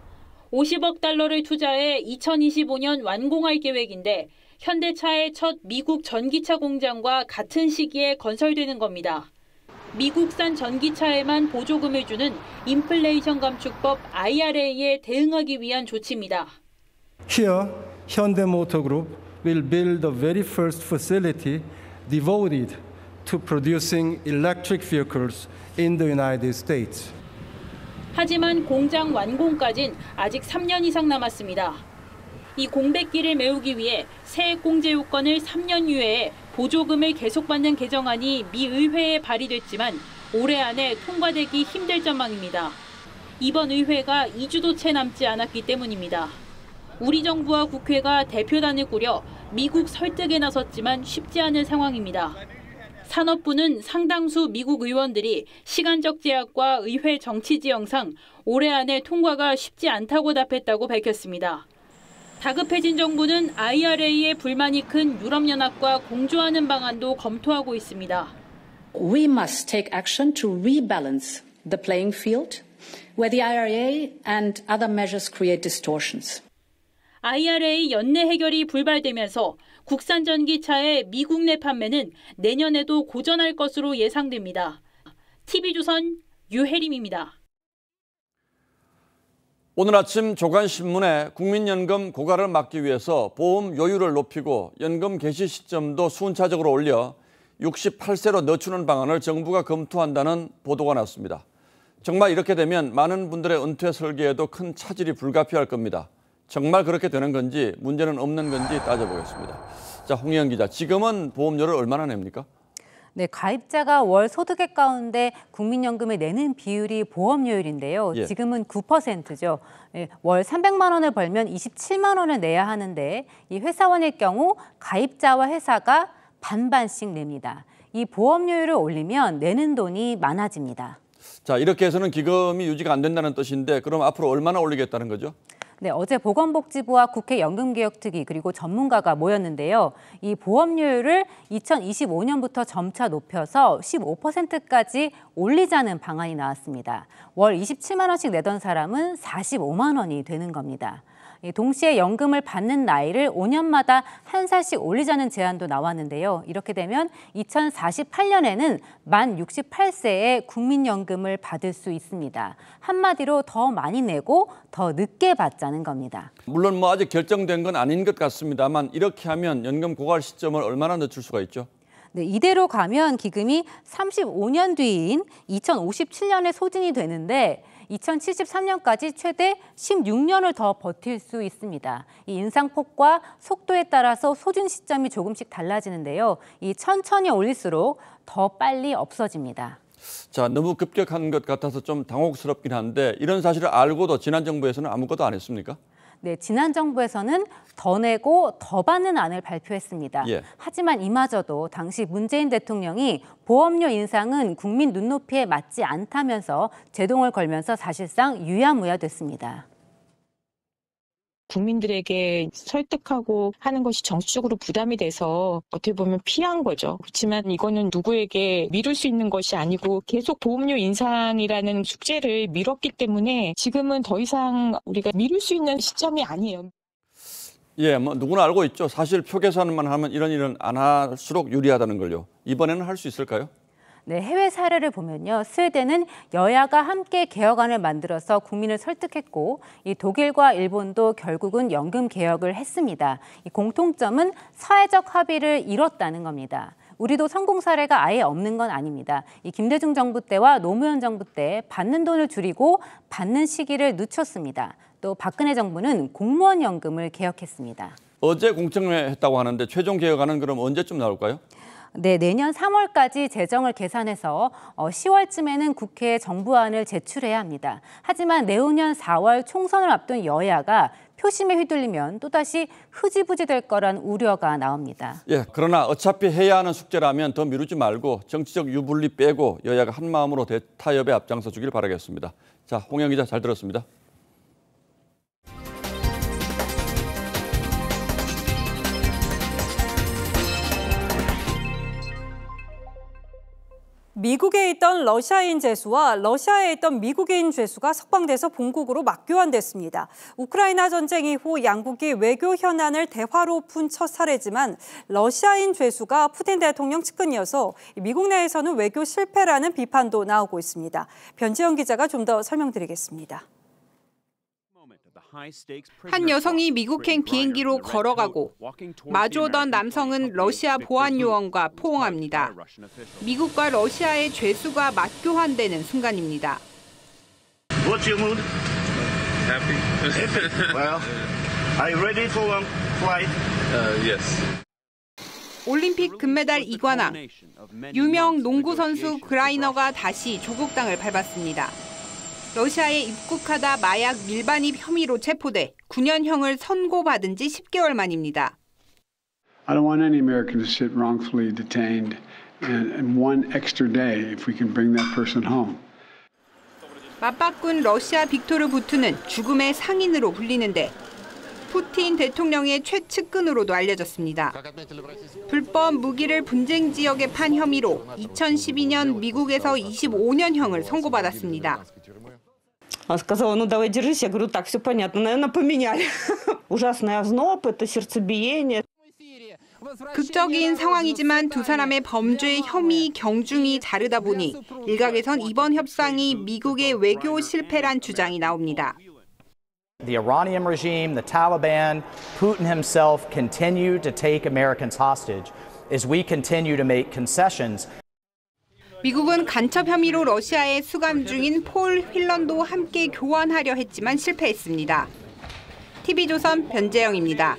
50억 달러를 투자해 2025년 완공할 계획인데 현대차의 첫 미국 전기차 공장과 같은 시기에 건설되는 겁니다. 미국산 전기차에만 보조금을 주는 인플레이션 감축법 IRA에 대응하기 위한 조치입니다. Here, Hyundai Motor Group will build the very first facility devoted to producing electric vehicles in the United States. 하지만 공장 완공까진 아직 3년 이상 남았습니다. 이 공백기를 메우기 위해 세액 공제 요건을 3년 유예해 보조금을 계속 받는 개정안이 미 의회에 발의됐지만 올해 안에 통과되기 힘들 전망입니다. 이번 의회가 2주도 채 남지 않았기 때문입니다. 우리 정부와 국회가 대표단을 꾸려 미국 설득에 나섰지만 쉽지 않은 상황입니다. 산업부는 상당수 미국 의원들이 시간적 제약과 의회 정치 지형상 올해 안에 통과가 쉽지 않다고 답했다고 밝혔습니다. 다급해진 정부는 IRA에 불만이 큰 유럽연합과 공조하는 방안도 검토하고 있습니다. We must take action to rebalance the playing field where the IRA and other measures create distortions. IRA 연내 해결이 불발되면서 국산 전기차의 미국 내 판매는 내년에도 고전할 것으로 예상됩니다. TV조선 유혜림입니다. 오늘 아침 조간신문에 국민연금 고갈을 막기 위해서 보험 요율을 높이고 연금 개시 시점도 순차적으로 올려 68세로 늦추는 방안을 정부가 검토한다는 보도가 났습니다. 정말 이렇게 되면 많은 분들의 은퇴 설계에도 큰 차질이 불가피할 겁니다. 정말 그렇게 되는 건지 문제는 없는 건지 따져보겠습니다. 자, 홍희연 기자, 지금은 보험료를 얼마나 냅니까? 네, 가입자가 월 소득액 가운데 국민연금에 내는 비율이 보험료율인데요. 예. 지금은 9%죠. 월 300만 원을 벌면 27만 원을 내야 하는데 이 회사원일 경우 가입자와 회사가 반반씩 냅니다. 이 보험료율을 올리면 내는 돈이 많아집니다. 자, 이렇게 해서는 기금이 유지가 안 된다는 뜻인데 그럼 앞으로 얼마나 올리겠다는 거죠? 네, 어제 보건복지부와 국회 연금개혁특위 그리고 전문가가 모였는데요. 이 보험료율을 2025년부터 점차 높여서 15%까지 올리자는 방안이 나왔습니다. 월 27만 원씩 내던 사람은 45만 원이 되는 겁니다. 동시에 연금을 받는 나이를 5년마다 한 살씩 올리자는 제안도 나왔는데요. 이렇게 되면 2048년에는 만 68세에 국민연금을 받을 수 있습니다. 한마디로 더 많이 내고 더 늦게 받자는 겁니다. 물론 뭐 아직 결정된 건 아닌 것 같습니다만 이렇게 하면 연금 고갈 시점을 얼마나 늦출 수가 있죠? 네, 이대로 가면 기금이 35년 뒤인 2057년에 소진이 되는데 2073년까지 최대 16년을 더 버틸 수 있습니다. 이 인상폭과 속도에 따라서 소진 시점이 조금씩 달라지는데요. 이 천천히 올릴수록 더 빨리 없어집니다. 자, 너무 급격한 것 같아서 좀 당혹스럽긴 한데 이런 사실을 알고도 지난 정부에서는 아무것도 안 했습니까? 네, 지난 정부에서는 더 내고 더 받는 안을 발표했습니다. 예. 하지만 이마저도 당시 문재인 대통령이 보험료 인상은 국민 눈높이에 맞지 않다면서 제동을 걸면서 사실상 유야무야됐습니다. 국민들에게 설득하고 하는 것이 정치적으로 부담이 돼서 어떻게 보면 피한 거죠. 그렇지만 이거는 누구에게 미룰 수 있는 것이 아니고 계속 보험료 인상이라는 숙제를 미뤘기 때문에 지금은 더 이상 우리가 미룰 수 있는 시점이 아니에요. 예, 뭐 누구나 알고 있죠. 사실 표 계산만 하면 이런 일은 안 할수록 유리하다는 걸요. 이번에는 할 수 있을까요? 네, 해외 사례를 보면요. 스웨덴은 여야가 함께 개혁안을 만들어서 국민을 설득했고 이 독일과 일본도 결국은 연금 개혁을 했습니다. 이 공통점은 사회적 합의를 이뤘다는 겁니다. 우리도 성공 사례가 아예 없는 건 아닙니다. 이 김대중 정부 때와 노무현 정부 때 받는 돈을 줄이고 받는 시기를 늦췄습니다. 또 박근혜 정부는 공무원 연금을 개혁했습니다. 어제 공청회 했다고 하는데 최종 개혁안은 그럼 언제쯤 나올까요? 네, 내년 3월까지 재정을 계산해서 10월쯤에는 국회에 정부안을 제출해야 합니다. 하지만 내후년 4월 총선을 앞둔 여야가 표심에 휘둘리면 또다시 흐지부지 될 거란 우려가 나옵니다. 예, 그러나 어차피 해야 하는 숙제라면 더 미루지 말고 정치적 유불리 빼고 여야가 한 마음으로 타협에 앞장서 주길 바라겠습니다. 자, 홍영 기자 잘 들었습니다. 미국에 있던 러시아인 죄수와 러시아에 있던 미국인 죄수가 석방돼서 본국으로 맞교환됐습니다. 우크라이나 전쟁 이후 양국이 외교 현안을 대화로 푼 첫 사례지만 러시아인 죄수가 푸틴 대통령 측근이어서 미국 내에서는 외교 실패라는 비판도 나오고 있습니다. 변지영 기자가 좀 더 설명드리겠습니다. 한 여성이 미국행 비행기로 걸어가고 마주오던 남성은 러시아 보안요원과 포옹합니다. 미국과 러시아의 죄수가 맞교환되는 순간입니다. What's your mood? Happy. Well, are you ready for one flight? Yes. 올림픽 금메달 이관왕, 유명 농구 선수 그라이너가 다시 조국 땅을 밟았습니다. 러시아에 입국하다 마약 밀반입 혐의로 체포돼 9년형을 선고받은 지 10개월 만입니다. I don't want any American to sit wrongfully detained and one extra day if we can bring that person home. 맞바꾼 러시아 빅토르 부투는 죽음의 상인으로 불리는데 푸틴 대통령의 최측근으로도 알려졌습니다. 불법 무기를 분쟁 지역에 판 혐의로 2012년 미국에서 25년형을 선고받았습니다. Сказала, ну давай держись. Я говорю, так, все понятно, наверное, поменяли. Ужасный озноб, это сердцебиение. 극적인 상황이지만 두 사람의 범죄 혐의 경중이 다르다 보니 일각에선 이번 협상이 미국의 외교 실패란 주장이 나옵니다. The Iranian regime, the Taliban, Putin himself continue to take Americans hostage as we continue to make concessions. 미국은 간첩 혐의로 러시아에 수감 중인 폴 휠런도 함께 교환하려 했지만 실패했습니다. TV조선 변재영입니다.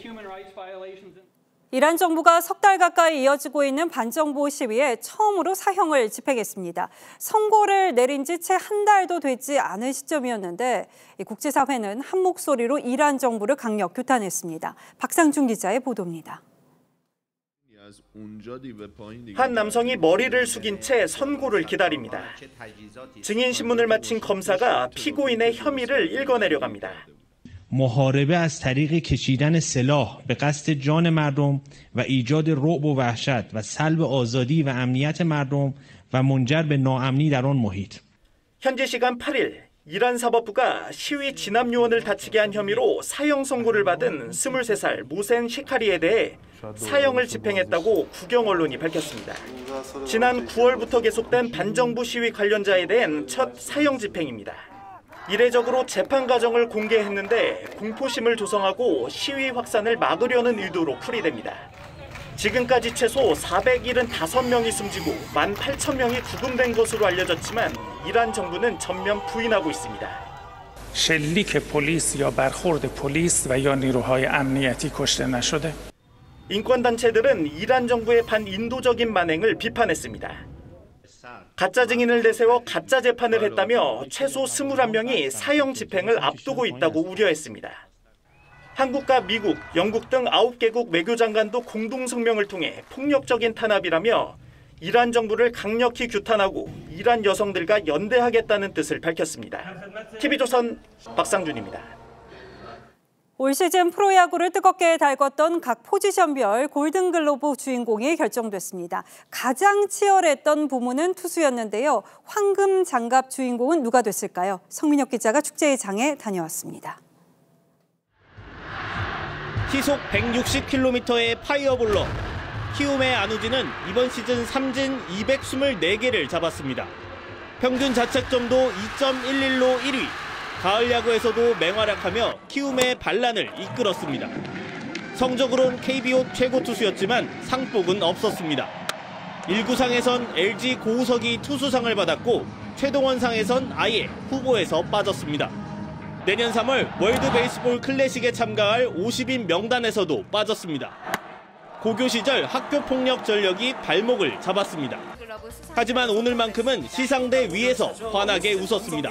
이란 정부가 석 달 가까이 이어지고 있는 반정부 시위에 처음으로 사형을 집행했습니다. 선고를 내린 지 채 한 달도 되지 않은 시점이었는데 국제사회는 한 목소리로 이란 정부를 강력 규탄했습니다. 박상준 기자의 보도입니다. 한 남성이 머리를 숙인 채 선고를 기다립니다. 증인 신문을 마친 검사가 피고인의 혐의를 읽어내려갑니다. محاربه از طریق کشیدن سلاح به قصد جان مردم و ایجاد رعب و وحشت و سلب آزادی و امنیت مردم و منجر به ناامنی در آن محیط. 현지 시간 8일 이란 사법부가 시위 진압 요원을 다치게 한 혐의로 사형 선고를 받은 23살 모센 시카리에 대해 사형을 집행했다고 국영 언론이 밝혔습니다. 지난 9월부터 계속된 반정부 시위 관련자에 대한 첫 사형 집행입니다. 이례적으로 재판 과정을 공개했는데 공포심을 조성하고 시위 확산을 막으려는 의도로 풀이됩니다. 지금까지 최소 475명이 숨지고 18,000명이 구금된 것으로 알려졌지만 이란 정부는 전면 부인하고 있습니다. شلیک پلیس یا برخورد پلیس و یا نیروهای امنیتی کشته نشده. 인권단체들은 이란 정부의 반인도적인 만행을 비판했습니다. 가짜 증인을 내세워 가짜 재판을 했다며 최소 21명이 사형 집행을 앞두고 있다고 우려했습니다. 한국과 미국, 영국 등 9개국 외교장관도 공동 성명을 통해 폭력적인 탄압이라며 이란 정부를 강력히 규탄하고 이란 여성들과 연대하겠다는 뜻을 밝혔습니다. TV조선 박상준입니다. 올 시즌 프로야구를 뜨겁게 달궜던 각 포지션별 골든글로브 주인공이 결정됐습니다. 가장 치열했던 부문은 투수였는데요. 황금 장갑 주인공은 누가 됐을까요? 성민혁 기자가 축제의 장에 다녀왔습니다. 시속 160km의 파이어볼러. 키움의 안우진은 이번 시즌 삼진 224개를 잡았습니다. 평균 자책점도 2.11로 1위. 가을 야구에서도 맹활약하며 키움의 반란을 이끌었습니다. 성적으론 KBO 최고 투수였지만 상복은 없었습니다. 1구상에선 LG 고우석이 투수상을 받았고 최동원상에선 아예 후보에서 빠졌습니다. 내년 3월 월드 베이스볼 클래식에 참가할 50인 명단에서도 빠졌습니다. 고교 시절 학교폭력 전력이 발목을 잡았습니다. 하지만 오늘만큼은 시상대 위에서 환하게 웃었습니다.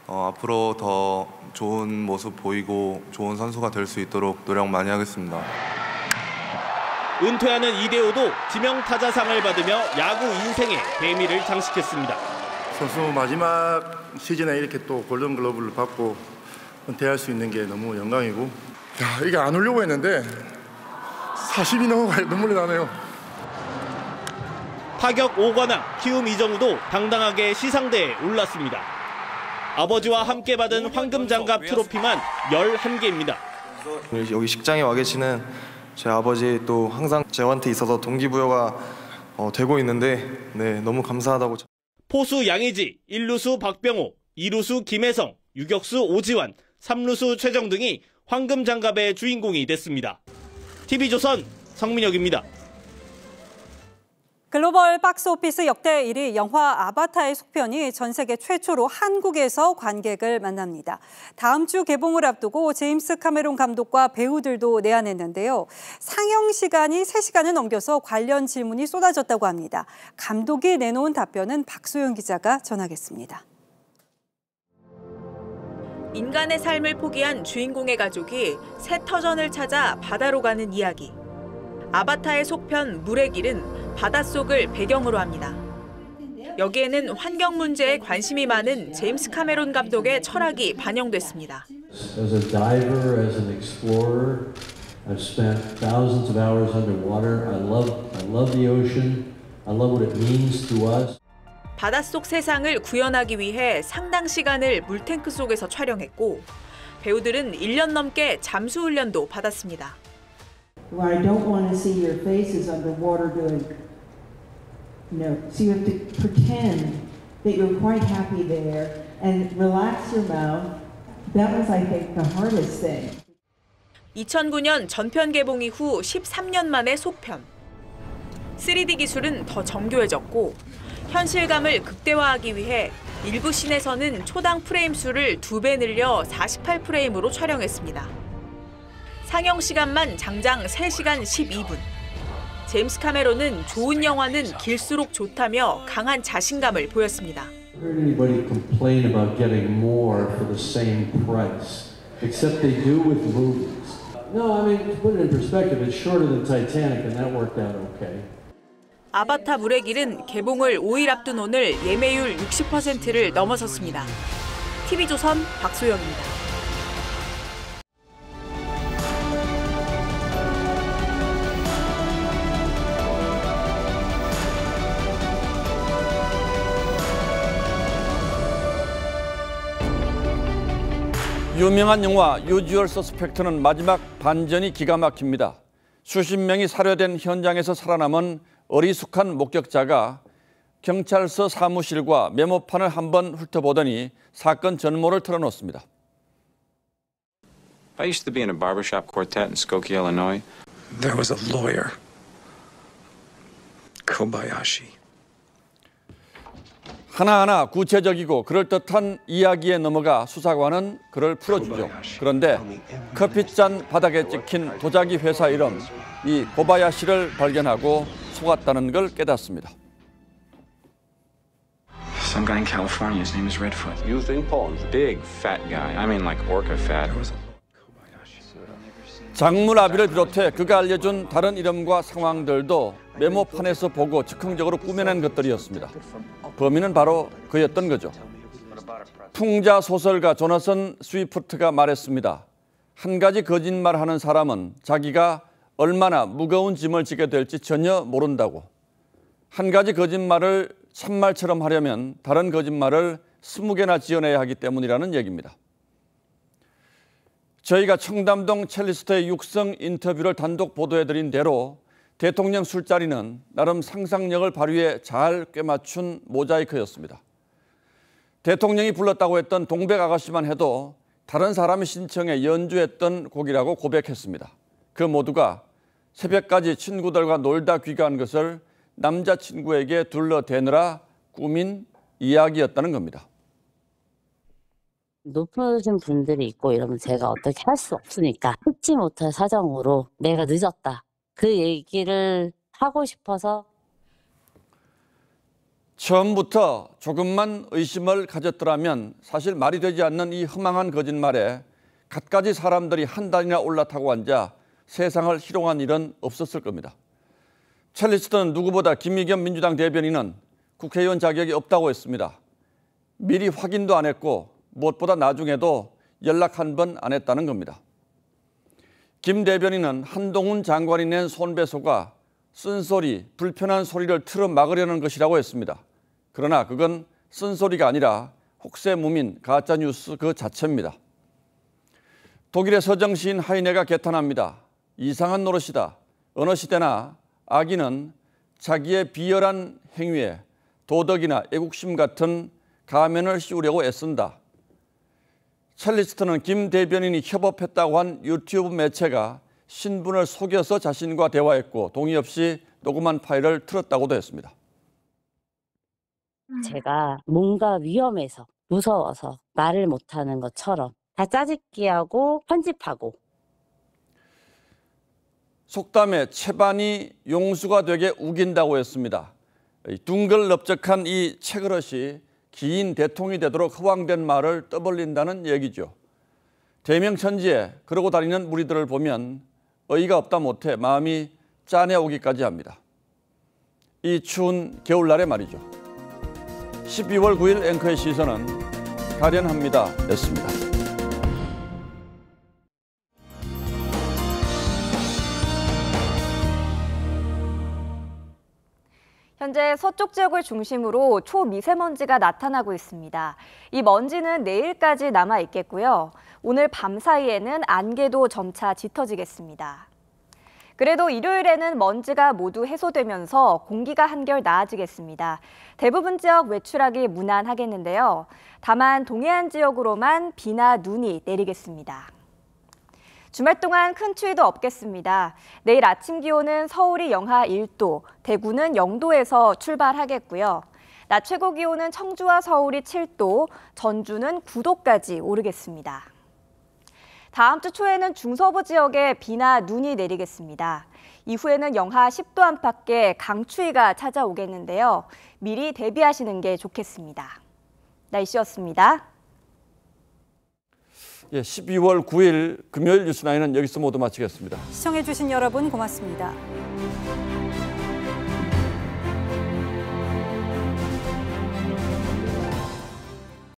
앞으로 더 좋은 모습 보이고 좋은 선수가 될 수 있도록 노력 많이 하겠습니다. 은퇴하는 이대호도 지명타자상을 받으며 야구 인생의 대미를 장식했습니다. 선수 마지막 시즌에 이렇게 또 골든글러브를 받고 은퇴할 수 있는 게 너무 영광이고, 이게 안 울려고 했는데 40이 넘어가야 눈물이 나네요. 타격 5관왕 키움 이정우도 당당하게 시상대에 올랐습니다. 아버지와 함께 받은 황금장갑 트로피만 11개입니다. 여기 식장에 와 계시는 제 아버지 또 항상 저한테 있어서 동기부여가 되고 있는데 너무 감사하다고. 포수 양의지, 1루수 박병호, 2루수 김혜성, 유격수 오지환, 3루수 최정 등이 황금장갑의 주인공이 됐습니다. TV조선 성민혁입니다. 글로벌 박스오피스 역대 1위 영화 아바타의 속편이 전 세계 최초로 한국에서 관객을 만납니다. 다음 주 개봉을 앞두고 제임스 카메론 감독과 배우들도 내한했는데요. 상영 시간이 3시간을 넘겨서 관련 질문이 쏟아졌다고 합니다. 감독이 내놓은 답변은 박소영 기자가 전하겠습니다. 인간의 삶을 포기한 주인공의 가족이 새 터전을 찾아 바다로 가는 이야기. 아바타의 속편 물의 길은 바닷속을 배경으로 합니다. 여기에는 환경 문제에 관심이 많은 제임스 카메론 감독의 철학이 반영됐습니다. As a diver, as an explorer, I've spent thousands of hours underwater. I love the ocean. I love what it means to us. 바닷속 세상을 구현하기 위해 상당 시간을 물탱크 속에서 촬영했고, 배우들은 1년 넘게 잠수 훈련도 받았습니다. What I don't want to see your faces underwater doing, so you have to pretend that you're quite happy there and relax your mouth. That was, I think, the hardest thing. 2009년 전편 개봉 이후 13년 만의 속편. 3D 기술은 더 정교해졌고, 현실감을 극대화하기 위해 일부 씬에서는 초당 프레임 수를 2배 늘려 48프레임으로 촬영했습니다. 상영 시간만 장장 3시간 12분. 제임스 카메론은 좋은 영화는 길수록 좋다며 강한 자신감을 보였습니다. Heard anybody complain about getting more for the same price, except they do with movies. No, I mean, to put it in perspective, it's shorter than Titanic, and that worked out okay. 아바타 물의 길은 개봉을 5일 앞둔 오늘 예매율 60%를 넘어섰습니다. TV조선 박소영입니다. 유명한 영화 유주얼 서스펙트는 마지막 반전이 기가 막힙니다. 수십 명이 살해된 현장에서 살아남은 어리숙한 목격자가 경찰서 사무실과 메모판을 한번 훑어보더니 사건 전모를 털어놓습니다. I used to be in a barbershop quartet in Skokie, Illinois. There was a lawyer, Kobayashi. 하나하나 구체적이고 그럴듯한 이야기에 넘어가 수사관은 그를 풀어주죠. 그런데 커피잔 바닥에 찍힌 도자기 회사 이름, 이 고바야시를 발견하고 속았다는 걸 깨닫습니다. Some guy in California, his name is Redfoot. You think Paul's big fat guy? I mean like orca fat. 장물아비를 비롯해 그가 알려준 다른 이름과 상황들도 메모판에서 보고 즉흥적으로 꾸며낸 것들이었습니다. 범인은 바로 그였던 거죠. 풍자 소설가 조나선 스위프트가 말했습니다. 한 가지 거짓말하는 사람은 자기가 얼마나 무거운 짐을 지게 될지 전혀 모른다고. 한 가지 거짓말을 참말처럼 하려면 다른 거짓말을 20개나 지어내야 하기 때문이라는 얘기입니다. 저희가 청담동 첼리스트의 육성 인터뷰를 단독 보도해드린 대로 대통령 술자리는 나름 상상력을 발휘해 잘 꿰맞춘 모자이크였습니다. 대통령이 불렀다고 했던 동백 아가씨만 해도 다른 사람이 신청해 연주했던 곡이라고 고백했습니다. 그 모두가 새벽까지 친구들과 놀다 귀가한 것을 남자친구에게 둘러대느라 꾸민 이야기였다는 겁니다. 높으신 분들이 있고 이러면 제가 어떻게 할 수 없으니까 잊지 못할 사정으로 내가 늦었다. 그 얘기를 하고 싶어서. 처음부터 조금만 의심을 가졌더라면 사실 말이 되지 않는 이 허망한 거짓말에 갖가지 사람들이 한 단이나 올라타고 앉아 세상을 희롱한 일은 없었을 겁니다. 첼리스트는 누구보다 김의겸 민주당 대변인은 국회의원 자격이 없다고 했습니다. 미리 확인도 안 했고 무엇보다 나중에도 연락 한 번 안 했다는 겁니다. 김 대변인은 한동훈 장관이 낸 손배소가 쓴소리, 불편한 소리를 틀어 막으려는 것이라고 했습니다. 그러나 그건 쓴소리가 아니라 혹세무민, 가짜뉴스 그 자체입니다. 독일의 서정시인 하이네가 개탄합니다. 이상한 노릇이다. 어느 시대나 악인은 자기의 비열한 행위에 도덕이나 애국심 같은 가면을 씌우려고 애쓴다. 첼리스트는 김 대변인이 협업했다고 한 유튜브 매체가 신분을 속여서 자신과 대화했고 동의 없이 녹음한 파일을 틀었다고도 했습니다. 제가 뭔가 위험해서 무서워서 말을 못하는 것처럼 다 짜집기하고 편집하고. 속담에 채반이 용수가 되게 우긴다고 했습니다. 둥글넓적한 이 채그릇이 긴 대통이 되도록 허황된 말을 떠벌린다는 얘기죠. 대명천지에 그러고 다니는 무리들을 보면 어이가 없다 못해 마음이 짠해오기까지 합니다. 이 추운 겨울날의 말이죠. 12월 9일 앵커의 시선은 가련합니다. 였습니다. 현재 서쪽 지역을 중심으로 초미세먼지가 나타나고 있습니다. 이 먼지는 내일까지 남아 있겠고요. 오늘 밤 사이에는 안개도 점차 짙어지겠습니다. 그래도 일요일에는 먼지가 모두 해소되면서 공기가 한결 나아지겠습니다. 대부분 지역 외출하기 무난하겠는데요. 다만 동해안 지역으로만 비나 눈이 내리겠습니다. 주말 동안 큰 추위도 없겠습니다. 내일 아침 기온은 서울이 영하 1도, 대구는 0도에서 출발하겠고요. 낮 최고 기온은 청주와 서울이 7도, 전주는 9도까지 오르겠습니다. 다음 주 초에는 중서부 지역에 비나 눈이 내리겠습니다. 이후에는 영하 10도 안팎의 강추위가 찾아오겠는데요. 미리 대비하시는 게 좋겠습니다. 날씨였습니다. 12월 9일 금요일 뉴스9은 여기서 모두 마치겠습니다. 시청해주신 여러분 고맙습니다.